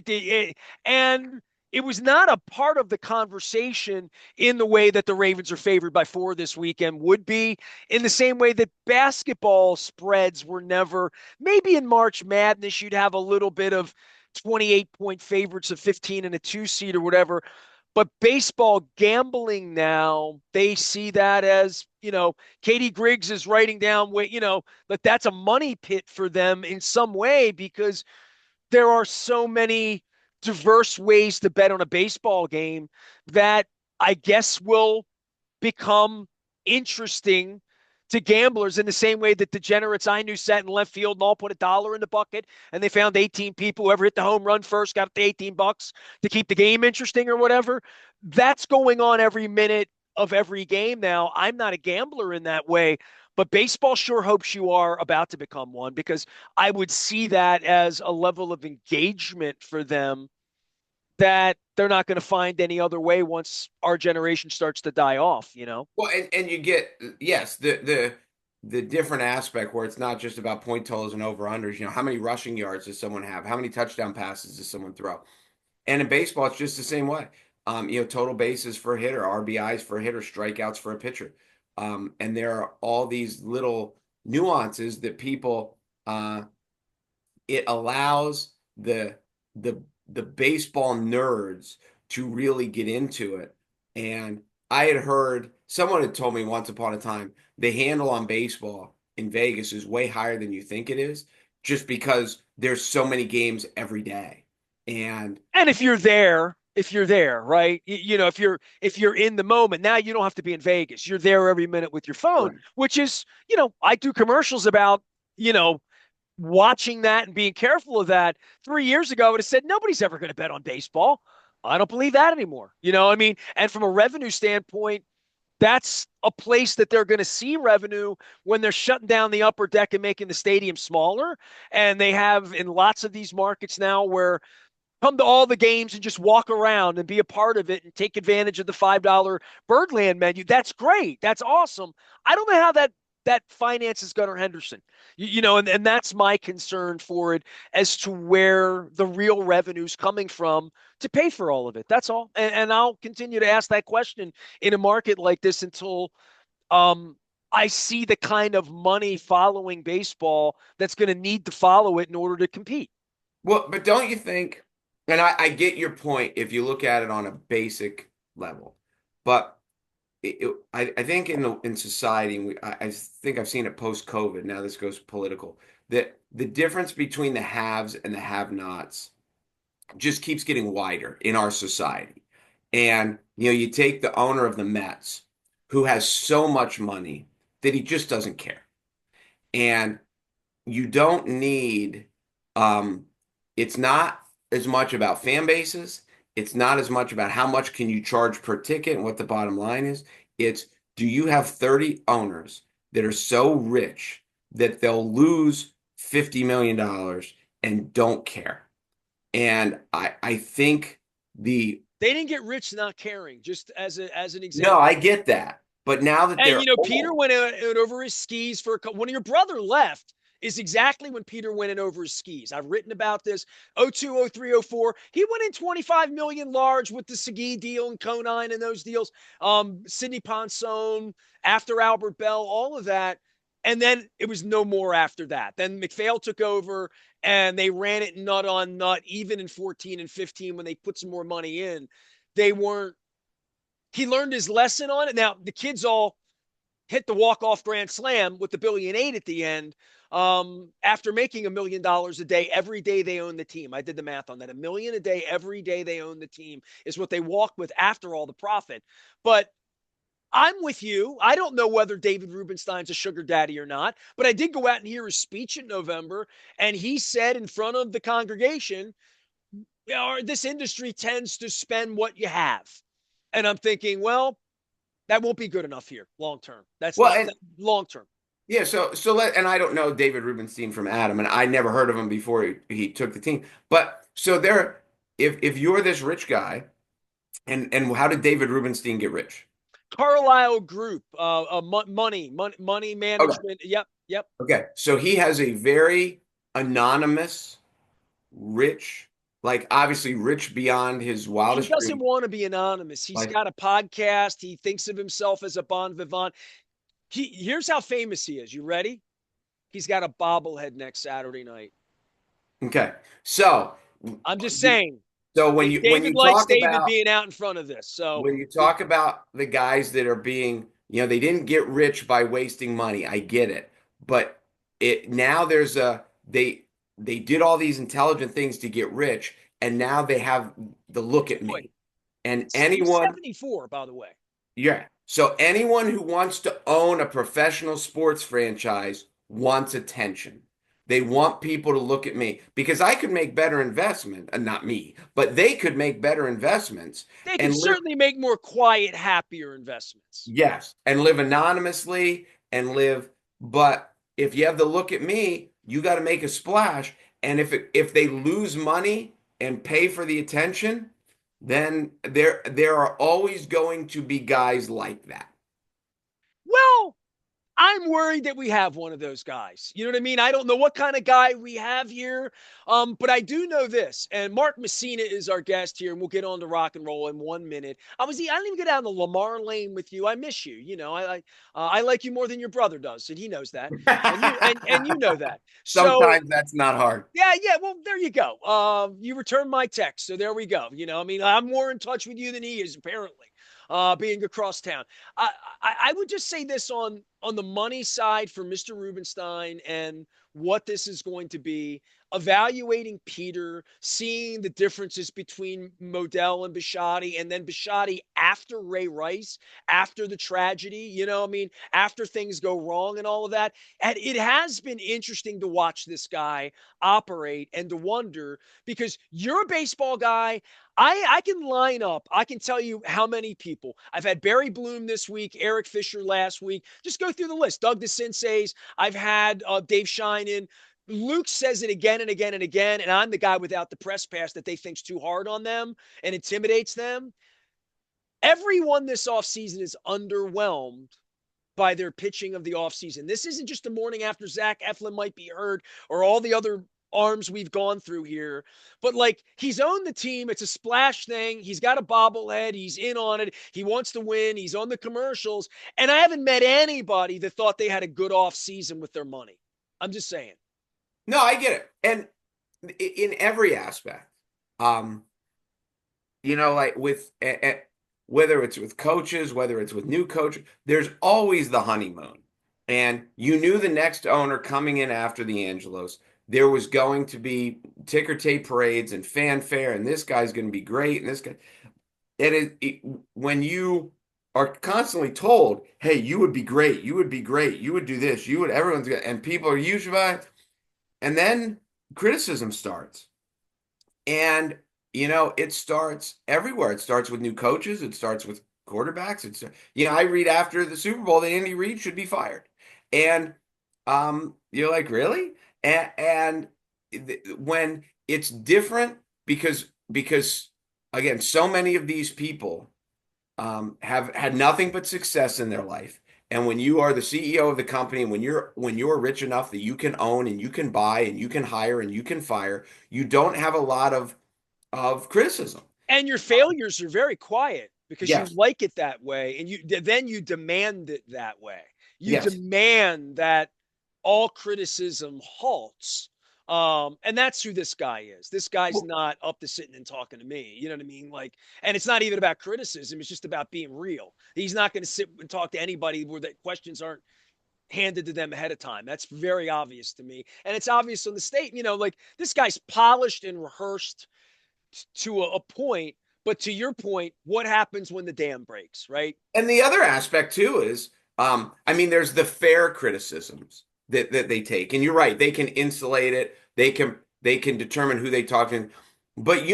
And it was not a part of the conversation in the way that the Ravens are favored by 4 this weekend would be, in the same way that basketball spreads were never. Maybe in March Madness, you'd have a little bit of 28-point favorites of 15 and a 2 seed or whatever. But baseball gambling now, they see that as, Katie Griggs is writing down, that that's a money pit for them in some way because there are so many diverse ways to bet on a baseball game that I guess will become interesting to gamblers in the same way that degenerates I knew sat in left field and all put $1 in the bucket and they found 18 people, whoever hit the home run first got the $18 to keep the game interesting or whatever. That's going on every minute of every game now. I'm not a gambler in that way, but baseball sure hopes you are about to become one because I would see that as a level of engagement for them that they're not going to find any other way once our generation starts to die off. Well, and you get yes the different aspect where it's not just about point totals and over unders. How many rushing yards does someone have? How many touchdown passes does someone throw? And in baseball, it's just the same way. Total bases for a hitter, RBIs for a hitter, strikeouts for a pitcher. And there are all these little nuances that it allows the baseball nerds to really get into it. And I had heard someone had told me once upon a time the handle on baseball in Vegas is way higher than you think it is, just because there's so many games every day. And if you're there, right? If you're in the moment, now you don't have to be in Vegas. You're there every minute with your phone, Right. which is, I do commercials about, you know, watching that and being careful of that. 3 years ago, I would have said nobody's ever going to bet on baseball. I don't believe that anymore. You know what I mean? And from a revenue standpoint, that's a place that they're going to see revenue when they're shutting down the upper deck and making the stadium smaller. And they have in lots of these markets now where come to all the games and just walk around and be a part of it and take advantage of the $5 Birdland menu. That's great. That's awesome. I don't know how that that finances Gunnar Henderson. And that's my concern for it as to where the real revenue's coming from to pay for all of it. That's all. And I'll continue to ask that question in a market like this until um, I see the kind of money following baseball that's going to need to follow it in order to compete. Well, but don't you think, and I get your point if you look at it on a basic level, but I think in society, I think I've seen it post-COVID. Now this goes political. That the difference between the haves and the have-nots just keeps getting wider in our society. And you take the owner of the Mets, who has so much money that he just doesn't care. And you don't need it's not as much about fan bases. It's not as much about how much can you charge per ticket and what the bottom line is. It's do you have 30 owners that are so rich that they'll lose $50 million and don't care. And I think They didn't get rich not caring, just as an no, example. I get that. But now that And they're Peter old, went over his skis for when your brother left is exactly when Peter went in over his skis. I've written about this. 02, 03, 04. He went in 25 million large with the Segui deal and Conine and those deals. Sidney Ponson, after Albert Bell, all of that. And then it was no more after that. Then McPhail took over and they ran it nut on nut, even in 14 and 15 when they put some more money in. They weren't, he learned his lesson on it. Now, the kids all hit the walk-off grand slam with the $1.8 billion at the end after making $1 million a day every day they own the team. I did the math on that. $1 million a day every day they own the team is what they walk with after all the profit. But I'm with you. I don't know whether David Rubenstein's a sugar daddy or not, but I did go out and hear his speech in November, and he said in front of the congregation, this industry tends to spend what you have. And I'm thinking, well, that won't be good enough here long term. That's well, not and long term. yeah, so and I don't know David Rubenstein from Adam, and I never heard of him before he took the team. But so there, if you're this rich guy, and how did David Rubenstein get rich? Carlisle Group, money Okay, management. Yep, yep. okay, so he has a very anonymous, rich, like obviously rich beyond his He wildest doesn't dreams. want to be anonymous. He's Like, got a podcast. He thinks of himself as a bon vivant. Here's how famous he is. You ready? He's got a bobblehead next Saturday night. okay, so I'm just saying. so when David you likes talk David about being out in front of this. So when you talk about the guys that are being, they didn't get rich by wasting money. I get it. But it now there's a they did all these intelligent things to get rich, and now they have the look at boy, me. And he's anyone, 74, by the way. yeah. So anyone who wants to own a professional sports franchise wants attention. They want people to look at me because I could make better investment, and not me, but they could make better investments They could and live. certainly make more quiet, happier investments. Yes, and live anonymously and live. But if you have the look at me, you got to make a splash. And if they lose money and pay for the attention, then there are always going to be guys like that. Well, I'm worried that we have one of those guys. You know what I mean? I don't know what kind of guy we have here, but I do know this. And Mark Mussina is our guest here, and we'll get on to rock and roll in 1 minute. I didn't even get down the Lamar lane with you. I miss you. I like you more than your brother does, and he knows that, and you know that. So Sometimes that's not hard. yeah, yeah. Well, there you go. You returned my text, so there we go. I'm more in touch with you than he is apparently. Being across town, I would just say this on the money side for Mr. Rubenstein and what this is going to be. Evaluating Peter, seeing the differences between Modell and Bisciotti, and then Bisciotti after Ray Rice, after the tragedy, after things go wrong and all of that. And it has been interesting to watch this guy operate and to wonder because you're a baseball guy. I can line up. I can tell you how many people. I've had Barry Bloom this week, Eric Fisher last week. Just go through the list. Doug DeCinces. I've had Dave Sheinin. Luke says it again and again and again, and I'm the guy without the press pass that they think's too hard on them and intimidates them. Everyone this offseason is underwhelmed by their pitching of the offseason. This isn't just the morning after Zach Eflin might be hurt or all the other arms we've gone through here. But like he's owned the team. It's a splash thing. He's got a bobblehead. He's in on it. He wants to win. He's on the commercials. And I haven't met anybody that thought they had a good off season with their money. I'm just saying. No, I get it. And in every aspect, um, like whether it's with coaches, whether it's with new coaches, there's always the honeymoon. And you knew the next owner coming in after the Angelos, there was going to be ticker tape parades and fanfare, and this guy's going to be great, and this guy. And when you are constantly told, "Hey, you would be great, you would be great, you would do this, you would," everyone's going, and people are usually, and then criticism starts. And, it starts everywhere. It starts with new coaches. It starts with quarterbacks. I read after the Super Bowl that Andy Reid should be fired. And you're like, really? And when it's different because again, so many of these people have had nothing but success in their life. And when you are the CEO of the company, and when you're rich enough that you can own and you can buy and you can hire and you can fire, you don't have a lot of criticism. And your failures are very quiet because you Yes. like it that way, and you demand it that way. You Yes. demand that all criticism halts. And that's who this guy is. This guy's Well, not up to sitting and talking to me. You know what I mean? Like, and it's not even about criticism. It's just about being real. He's not going to sit and talk to anybody where the questions aren't handed to them ahead of time. That's very obvious to me. And it's obvious on the state, like this guy's polished and rehearsed to a point. But to your point, what happens when the dam breaks, right? And the other aspect too is, there's the fair criticisms that they take, and you're right, they can insulate it, they can determine who they talk to, but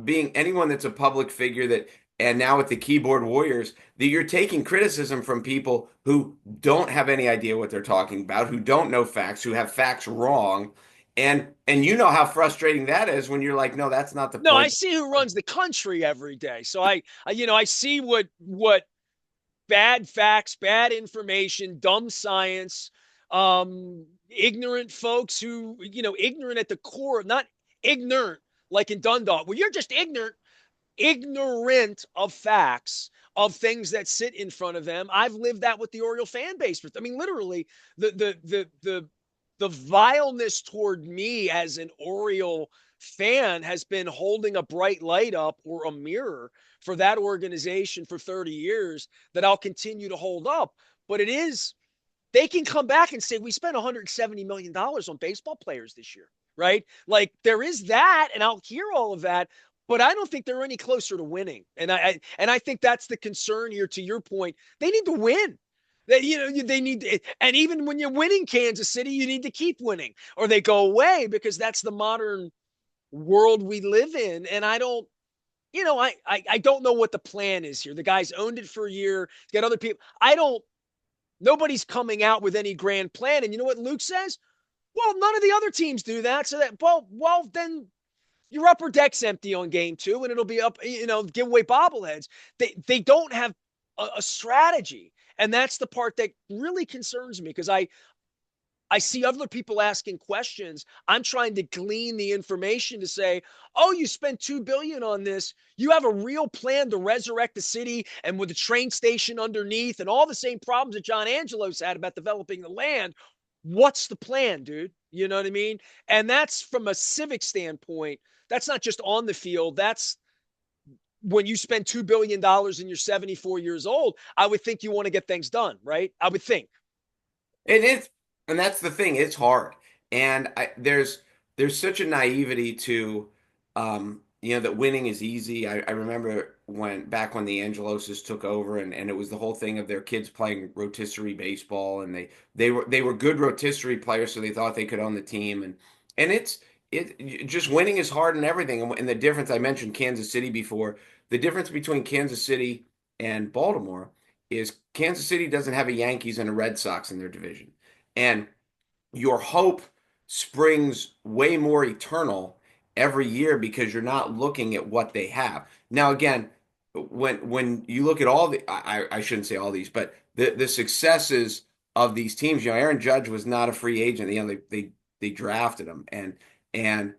being anyone that's a public figure that, and now with the keyboard warriors, that you're taking criticism from people who don't have any idea what they're talking about, who don't know facts, who have facts wrong, and you know how frustrating that is when you're like, no, that's not the No, I point. see who runs the country every day. So I see what bad facts, bad information, dumb science, ignorant folks who, ignorant at the core, not ignorant like in Dundalk, where you're just ignorant of facts, of things that sit in front of them. I've lived that with the Oriole fan base. I mean, literally, the vileness toward me as an Oriole fan has been holding a bright light up or a mirror for that organization for 30 years that I'll continue to hold up. But they can come back and say, we spent $170 million on baseball players this year, right? Like there is that, and I'll hear all of that, but I don't think they're any closer to winning. And I think that's the concern here. To your point, they need to win. They need to, and even when you're winning Kansas City, you need to keep winning, or they go away because that's the modern world we live in. And I don't, I don't know what the plan is here. The guy's owned it for a year. He's got other people. Nobody's coming out with any grand plan. And you know what Luke says? Well, none of the other teams do that. So then your upper deck's empty on game 2, and it'll be up, give away bobbleheads. They don't have a strategy. And that's the part that really concerns me because I see other people asking questions. I'm trying to glean the information to say, oh, you spent $2 billion on this. You have a real plan to resurrect the city, and with the train station underneath and all the same problems that John Angelos had about developing the land. What's the plan, dude? You know what I mean? And that's from a civic standpoint. That's not just on the field. That's when you spend $2 billion and you're 74 years old. I would think you want to get things done, right? I would think. And that's the thing. It's hard, and there's such a naivety to, that winning is easy. I remember back when the Angeloses took over, and it was the whole thing of their kids playing rotisserie baseball, and they were good rotisserie players, so they thought they could own the team, and it just winning is hard and everything. And the difference, I mentioned Kansas City before. The difference between Kansas City and Baltimore is Kansas City doesn't have a Yankees and a Red Sox in their division. And your hope springs way more eternal every year because you're not looking at what they have. Now, again, when you look at all I shouldn't say all these, but the successes of these teams. Aaron Judge was not a free agent. They drafted him, and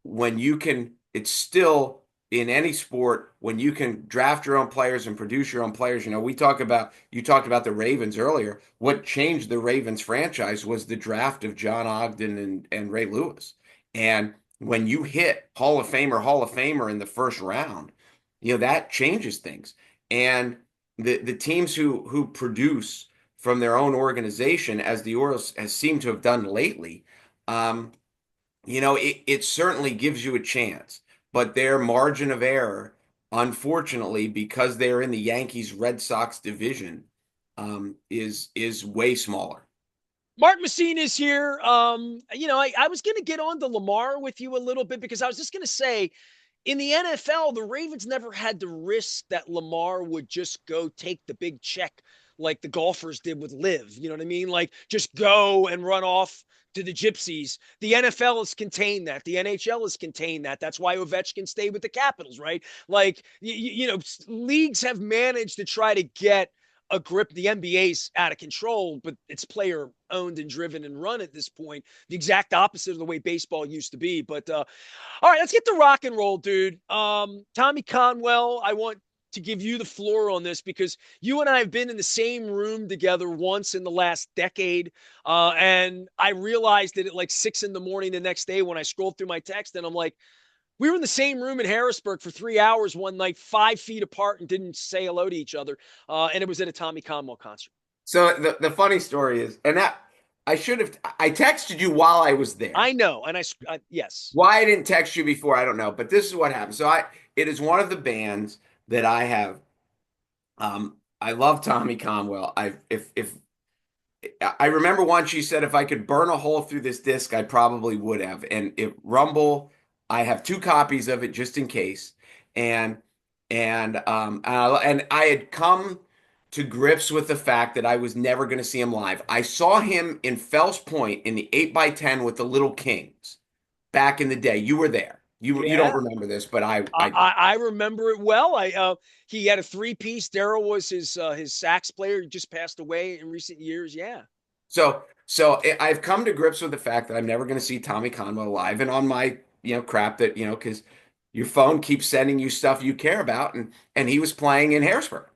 when you can, it's still in any sport when you can draft your own players and produce your own players. You talked about the Ravens earlier. What changed the Ravens franchise was the draft of John Ogden and Ray Lewis. And when you hit Hall of Famer in the first round, that changes things. And the teams who produce from their own organization, as the Orioles has seemed to have done lately, um, it certainly gives you a chance, but their margin of error, unfortunately, because they're in the Yankees Red Sox division, is way smaller. Mark Mussina is here. I was going to get on to Lamar with you a little bit because I was just going to say, in the NFL, the Ravens never had to risk that Lamar would just go take the big check like the golfers did with Liv. You know what I mean? Like just go and run off to the gypsies. The NFL has contained that. The NHL has contained that. That's why Ovechkin stayed with the Capitals, right? Like, leagues have managed to try to get a grip. The NBA's out of control, but it's player owned and driven and run at this point. The exact opposite of the way baseball used to be. But all right, let's get to rock and roll, dude. Tommy Conwell, I want to give you the floor on this because you and I have been in the same room together once in the last decade. And I realized it at like 6 a.m. the next day when I scrolled through my text and I'm like, we were in the same room in Harrisburg for 3 hours one night, 5 feet apart, and didn't say hello to each other. And it was at a Tommy Conwell concert. So the funny story is, and that I texted you while I was there. I know. And yes. Why I didn't text you before, I don't know, but this is what happened. It is one of the bands that I have. I love Tommy Conwell. If I remember once she said if I could burn a hole through this disc, I probably would have. And if Rumble, I have two copies of it just in case. And and I had come to grips with the fact that I was never going to see him live. I saw him in Fells Point in the 8x10 with the Little Kings back in the day. You were there. You don't Yeah. remember this, but I I remember it well. He had a three-piece. Daryl was his sax player. He just passed away in recent years. Yeah. So I've come to grips with the fact that I'm never going to see Tommy Conwell live, and on my crap that because your phone keeps sending you stuff you care about, and he was playing in Harrisburg,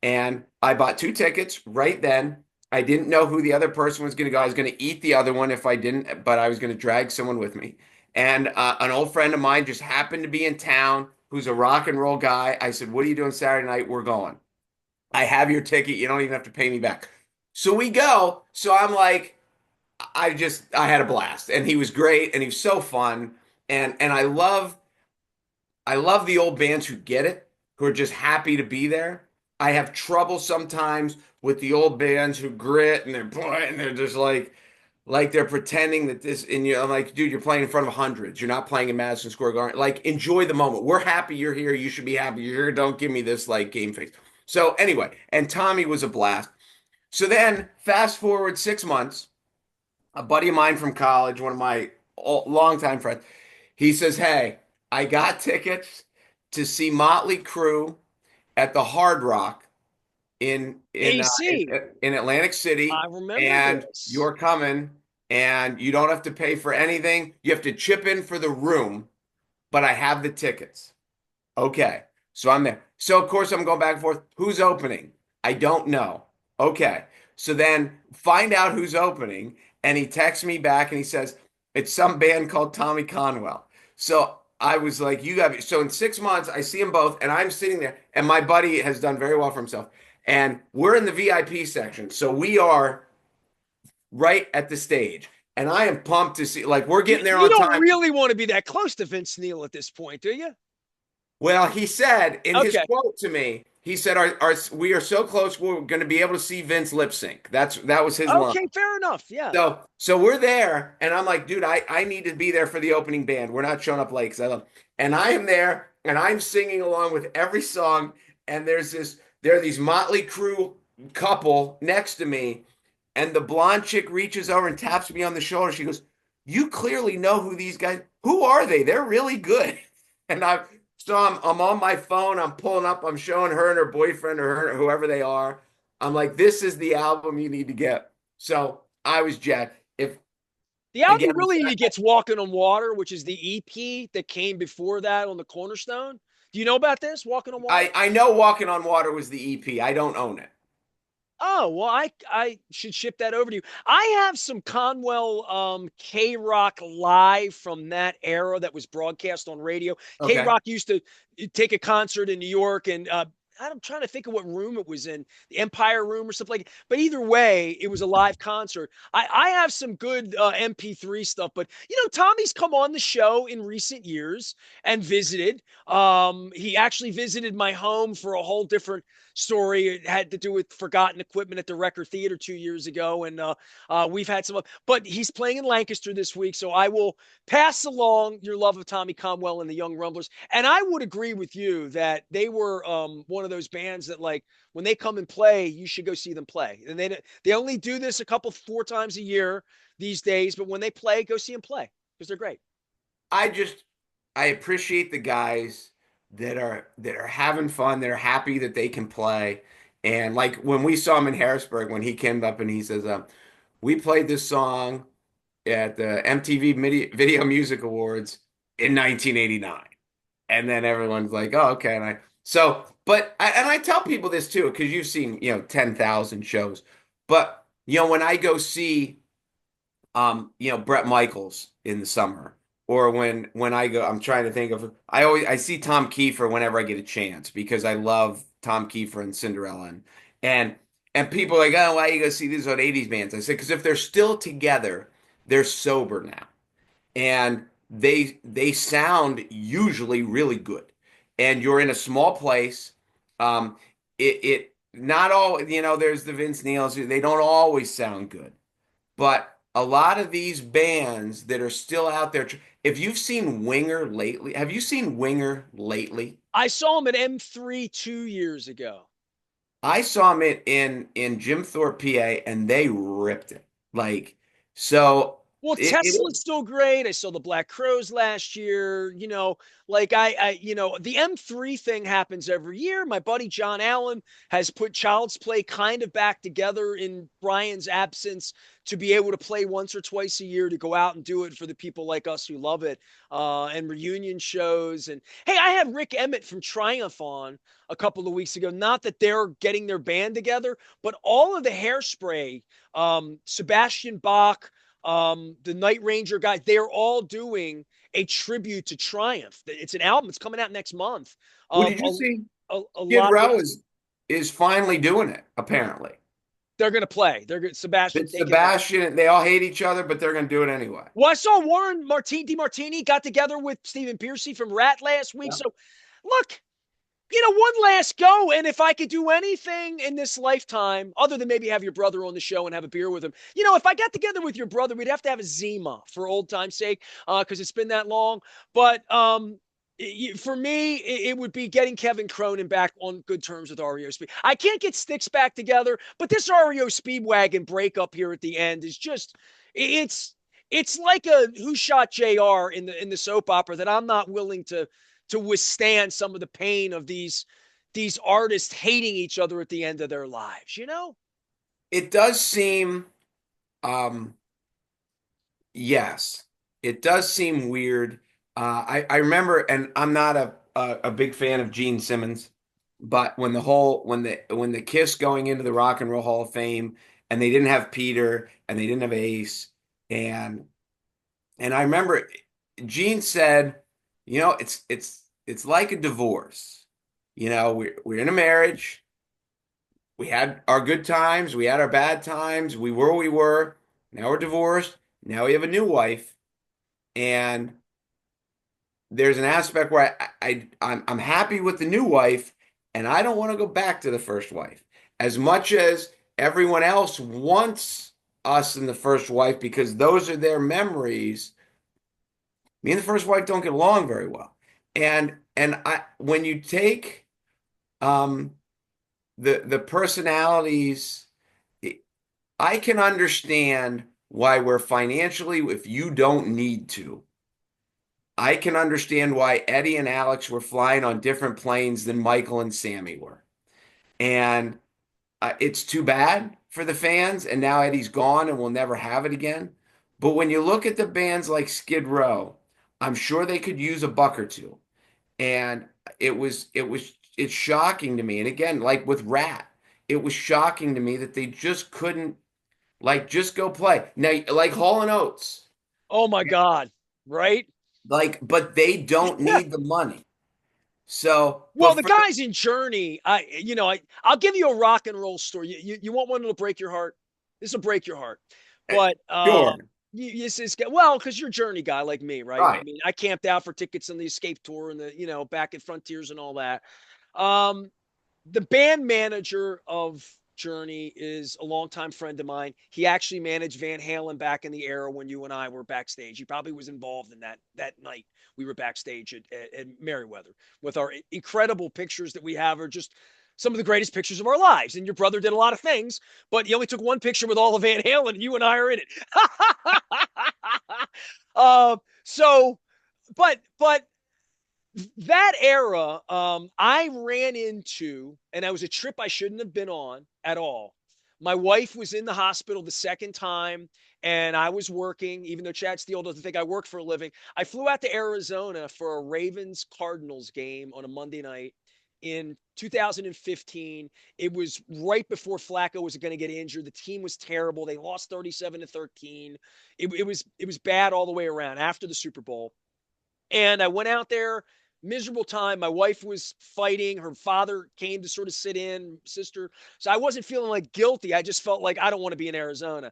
and I bought two tickets right then. I didn't know who the other person was going to go. I was going to eat the other one if I didn't, but I was going to drag someone with me. And an old friend of mine just happened to be in town who's a rock and roll guy. I said, "What are you doing Saturday night? We're going. I have your ticket. You don't even have to pay me back." So we go. So I'm like, I had a blast, and he was great, and he was so fun, and I love the old bands who get it, who are just happy to be there. I have trouble sometimes with the old bands who grit and they're just like they're pretending that this and I'm like, dude, you're playing in front of hundreds. You're not playing in Madison Square Garden. Like, enjoy the moment. We're happy you're here. You should be happy you're here. Don't give me this like game face. So anyway, and Tommy was a blast. So then fast forward 6 months, a buddy of mine from college, one of my longtime friends, he says, "Hey, I got tickets to see Motley Crue at the Hard Rock AC. in Atlantic I City, remember and this. you're coming, and you don't have to pay for anything. You have to chip in for the room, but I have the tickets." Okay. So I'm there. So of course I'm going back and forth. Who's opening? I don't know. Okay. So then find out who's opening. And he texts me back and he says, it's some band called Tommy Conwell. So I was like, you got it. So in 6 months, I see them both and I'm sitting there and my buddy has done very well for himself. And we're in the VIP section. So we are right at the stage. And I am pumped to see, like, we're getting there You on don't time. really want to be that close to Vince Neil at this point, do you? Well, he said in his Okay. quote to me, he said, we are so close, we're going to be able to see Vince lip sync." That was his line. Okay, fair enough. Yeah. So we're there, and I'm like, dude, I need to be there for the opening band. We're not showing up late because I love. And I am there, and I'm singing along with every song. And there are these Motley Crue couple next to me, and the blonde chick reaches over and taps me on the shoulder. She goes, "You clearly know who these guys. Who are they? They're really good." And I'm on my phone. I'm pulling up. I'm showing her and her boyfriend or her, whoever they are. I'm like, this is the album you need to get. So I was jacked. If The album again, you really need to get's Walking on Water, which is the EP that came before that on the Cornerstone. Do you know about this, Walking on Water? I know Walking on Water was the EP. I don't own it. Oh, well, I should ship that over to you. I have some Conwell K Rock live from that era that was broadcast on radio. K Okay. Rock used to take a concert in New York, and I'm trying to think of what room it was in, the Empire Room or something like that. But either way, it was a live concert. I have some good MP3 stuff, but Tommy's come on the show in recent years and visited. He actually visited my home for a whole different story. It had to do with forgotten equipment at the Record Theater 2 years ago, and we've had some. But he's playing in Lancaster this week, so I will pass along your love of Tommy Conwell and the Young Rumblers. And I would agree with you that they were one of those bands that, like, when they come and play, you should go see them play. And they only do this a couple 4 times a year these days, but when they play, go see them play because they're great. I just I appreciate the guys that are having fun, that are happy that they can play. And like when we saw him in Harrisburg, when he came up and he says, we played this song at the MTV Video Music Awards in 1989. And then everyone's like, oh, okay. And I tell people this too, because you've seen, 10,000 shows. But, when I go see Brett Michaels in the summer, or when I go, I'm trying to think of, I see Tom Kiefer whenever I get a chance because I love Tom Kiefer and Cinderella, and and people are like, oh, why you go see these old 80s bands? I said, because if they're still together, they're sober now, and they sound usually really good, and you're in a small place. It not all, there's the Vince Neils, they don't always sound good. But a lot of these bands that are still out there, if you've seen Winger lately, have you seen Winger lately? I saw him at M3 2 years ago. I saw them in Jim Thorpe, PA, and they ripped it. Like, so Well, it Tesla's still great. I saw the Black Crows last year. Like the M3 thing happens every year. My buddy John Allen has put Child's Play kind of back together in Brian's absence to be able to play once or twice a year to go out and do it for the people like us who love it, and reunion shows. And hey, I had Rick Emmett from Triumph on a couple of weeks ago. Not that they're getting their band together, but all of the Hairspray, Sebastian Bach, the Night Ranger guys, they're all doing a tribute to Triumph. It's an album. It's coming out next month. Well, Um, did you see a Skid lot of Row it, is finally doing it, apparently. they're going to play. They're going Sebastian It's taking it. Sebastian, they all hate each other, but they're gonna do it anyway. Well, I saw Warren DeMartini got together with Stephen Piercy from Rat last week. Yeah. So, look, one last go. And if I could do anything in this lifetime, other than maybe have your brother on the show and have a beer with him, if I got together with your brother, we'd have to have a Zima for old time's sake, because it's been that long. But for me, it would be getting Kevin Cronin back on good terms with REO Speed. I can't get Sticks back together, but this REO Speedwagon breakup here at the end is just it's like a Who Shot JR in the soap opera that I'm not willing to withstand some of the pain of these artists hating each other at the end of their lives. It does seem, um, yes, it does seem weird. I remember, and I'm not a big fan of Gene Simmons, but when the Kiss going into the Rock and Roll Hall of Fame, and they didn't have Peter and they didn't have Ace, and I remember Gene said, it's like a divorce. We're in a marriage. We had our good times, we had our bad times, we were we were. Now we're divorced. Now we have a new wife, and there's an aspect where I'm happy with the new wife, and I don't want to go back to the first wife as much as everyone else wants us in the first wife because those are their memories. Me and the first wife don't get along very well, and I when you take um the personalities, I can understand why we're financially, if you don't need to. I can understand why Eddie and Alex were flying on different planes than Michael and Sammy were. And it's too bad for the fans, and now Eddie's gone, and we'll never have it again. But when you look at the bands like Skid Row, I'm sure they could use a buck or two. And it's shocking to me. And again, like with Rat, it was shocking to me that they just couldn't like just go play. Now, like Hall and Oates, Oh my God. Right? like, but they don't need the money. So, Well, but the for the guys in Journey, I'll give you a rock and roll story. You want one that'll break your heart? This will break your heart. But sure, this is well, because you're a Journey guy like me, right? I right. mean, I camped out for tickets on the Escape Tour and the back at Frontiers and all that. Um, the band manager of Journey is a longtime friend of mine. He actually managed Van Halen back in the era when you and I were backstage. He probably was involved in that night we were backstage at Merriweather with our incredible pictures that we have are just some of the greatest pictures of our lives. And your brother did a lot of things, but he only took one picture with all of Van Halen, and you and I are in it. So, but that era, I ran into, and that was a trip I shouldn't have been on at all. My wife was in the hospital the second time, and I was working, even though Chad Steele doesn't think I work for a living. I flew out to Arizona for a Ravens Cardinals game on a Monday night in 2015. It was right before Flacco was going to get injured. The team was terrible. They lost 37-13. It was bad all the way around after the Super Bowl. And I went out there, miserable time. My wife was fighting. Her father came to sort of sit in, sister. So I wasn't feeling like guilty. I just felt like I don't want to be in Arizona.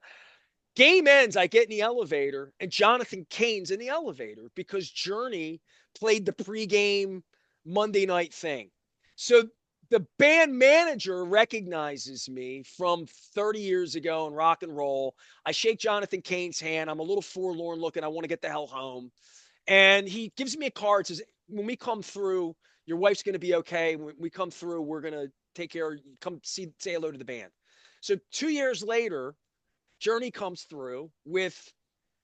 Game ends, I get in the elevator, and Jonathan Cain's in the elevator because Journey played the pregame Monday night thing. So the band manager recognizes me from 30 years ago in rock and roll. I shake Jonathan Cain's hand. I'm a little forlorn looking. I want to get the hell home. And he gives me a card, says, when we come through, your wife's going to be okay. When we come through, we're going to take care of you. Come say hello to the band. So 2 years later, Journey comes through with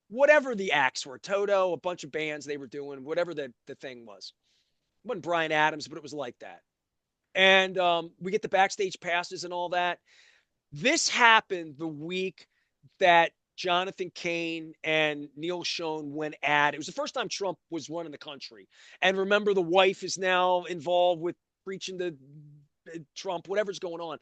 whatever the acts were, Toto, a bunch of bands they were doing, whatever the thing was. It wasn't Brian Adams, but it was like that. And we get the backstage passes and all that. This happened the week that Jonathan Cain and Neil Schoen went at. It was the first time Trump was running the country. And remember, the wife is now involved with preaching to Trump, whatever's going on.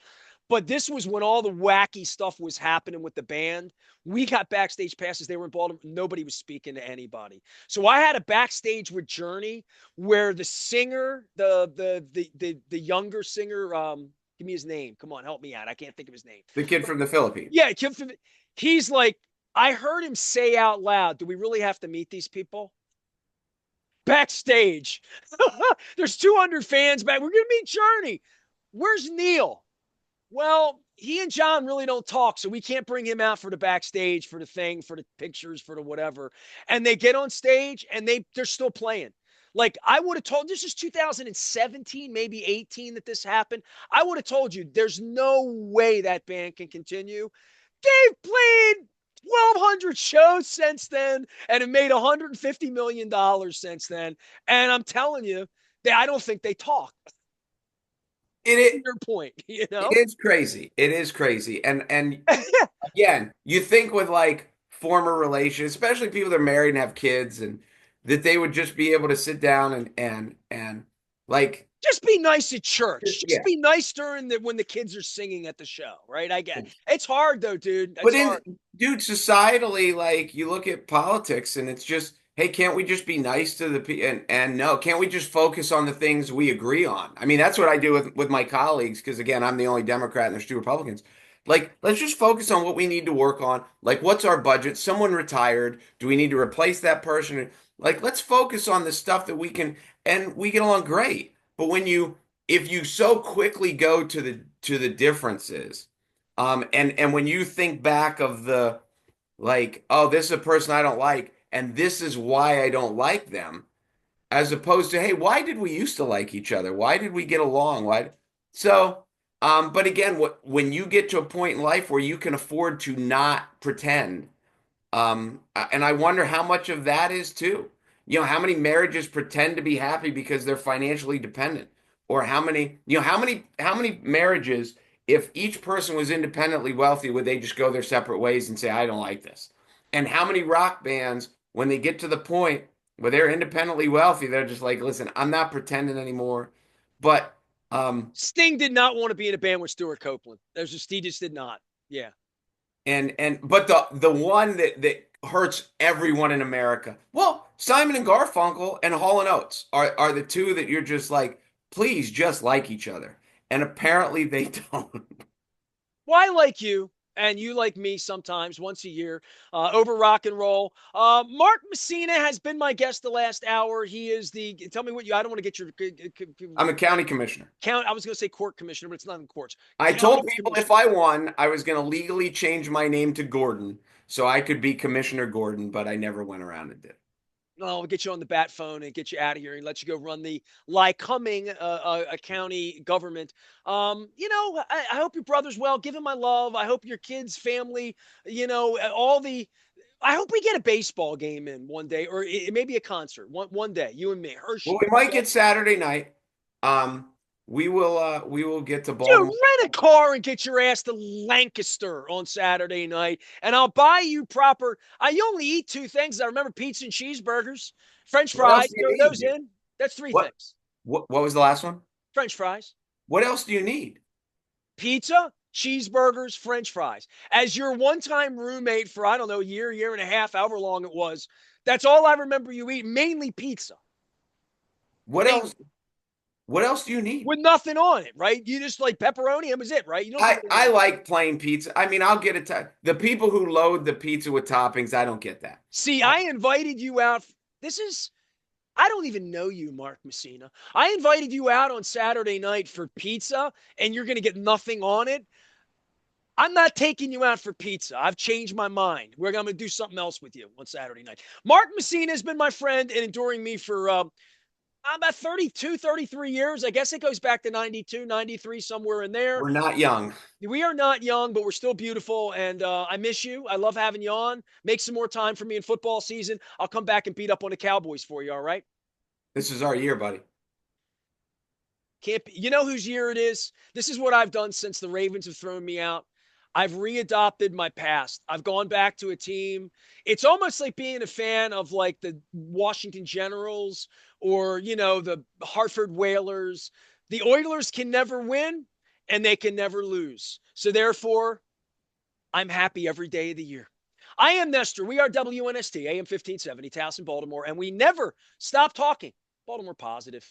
But this was when all the wacky stuff was happening with the band. We got backstage passes. They were in Baltimore. Nobody was speaking to anybody. So I had a backstage with Journey where the singer, the younger singer, give me his name. Come on, help me out. I can't think of his name. The kid from the Philippines. Yeah, he's like, I heard him say out loud, do we really have to meet these people? Backstage. There's 200 fans back. We're going to meet Journey. Where's Neil? Well, he and John really don't talk, so we can't bring him out for the backstage, for the thing, for the pictures, for the whatever. And they get on stage and they're still playing. Like I would have told, this is 2017, maybe 18 that this happened. I would have told you there's no way that band can continue. They've played 1,200 shows since then and have made $150 million since then. And I'm telling you, I don't think they talk. To It, your point, it is crazy. It is crazy. And again, you think with like former relations, especially people that are married and have kids, and that they would just be able to sit down and like Just be nice at church. Just yeah. be nice during when the kids are singing at the show, right? I get it. It's hard though, dude. But It's hard. dude, societally, like you look at politics and it's just, hey, can't we just be nice to the people? And no, can't we just focus on the things we agree on? I mean, that's what I do with my colleagues, because again, I'm the only Democrat and there's two Republicans. Like, let's just focus on what we need to work on. Like, what's our budget? Someone retired. Do we need to replace that person? Like, let's focus on the stuff that we can, and we get along great. But if you so quickly go to the differences, and when you think back of the like, oh, this is a person I don't like, and this is why I don't like them, as opposed to, hey, why did we used to like each other? Why did we get along? Why? So, but again, when you get to a point in life where you can afford to not pretend, and I wonder how much of that is too. You know, how many marriages pretend to be happy because they're financially dependent, or how many marriages if each person was independently wealthy, would they just go their separate ways and say, I don't like this? And how many rock bands, when they get to the point where they're independently wealthy, they're just like, listen, I'm not pretending anymore. But Sting did not want to be in a band with Stuart Copeland. He just did not. Yeah. but the one that hurts everyone in America, well, Simon and Garfunkel and Hall and Oates are the two that you're just like, please just like each other. And apparently they don't. Well, I like you, and you like me sometimes, once a year, over rock and roll. Mark Mussina has been my guest the last hour. He is tell me what I don't want to get your I'm a county commissioner. count. I was going to say court commissioner, but it's not in courts. I County told people if commissioner. I won, I was going to legally change my name to Gordon so I could be Commissioner Gordon, but I never went around and did. No, I'll get you on the bat phone and get you out of here and let you go run the Lycoming county government. I hope your brother's well. Give him my love. I hope your kids, family, all the. I hope we get a baseball game in one day, or it may be a concert one day. You and me, Well, Hershey. we might get Saturday night. Um, we will get to Dude, Baltimore. rent a car and get your ass to Lancaster on Saturday night, and I'll buy you proper. I only eat two things. I remember pizza and cheeseburgers, French What fries. else do you Throw need, those dude? in. That's three What things. what was the last one? French fries, What else do you need? pizza, cheeseburgers, French fries. As your one-time roommate for I don't know, year and a half, however long it was. That's all I remember you eating. Mainly pizza. What Mainly. else? What else do you need? With nothing on it, right? You just like pepperoni, and was it, right? You don't need I like plain pizza. I mean, I'll get it. The people who load the pizza with toppings, I don't get that. See, I invited you out. This is I don't even know you, Mark Mussina. I invited you out on Saturday night for pizza, and you're going to get nothing on it. I'm not taking you out for pizza. I've changed my mind. We're going to do something else with you on Saturday night. Mark Mussina has been my friend and enduring me for about 32, 33 years. I guess it goes back to 92, 93, somewhere in there. We're not young. We are not young, but we're still beautiful. And I miss you. I love having you on. Make some more time for me in football season. I'll come back and beat up on the Cowboys for you, all right? This is our year, buddy. Can't be, you know whose year it is? This is what I've done since the Ravens have thrown me out. I've readopted my past. I've gone back to a team. It's almost like being a fan of like the Washington Generals or, the Hartford Whalers. The Oilers can never win and they can never lose. So therefore, I'm happy every day of the year. I am Nestor. We are WNST, AM 1570, Towson, Baltimore, and we never stop talking Baltimore positive.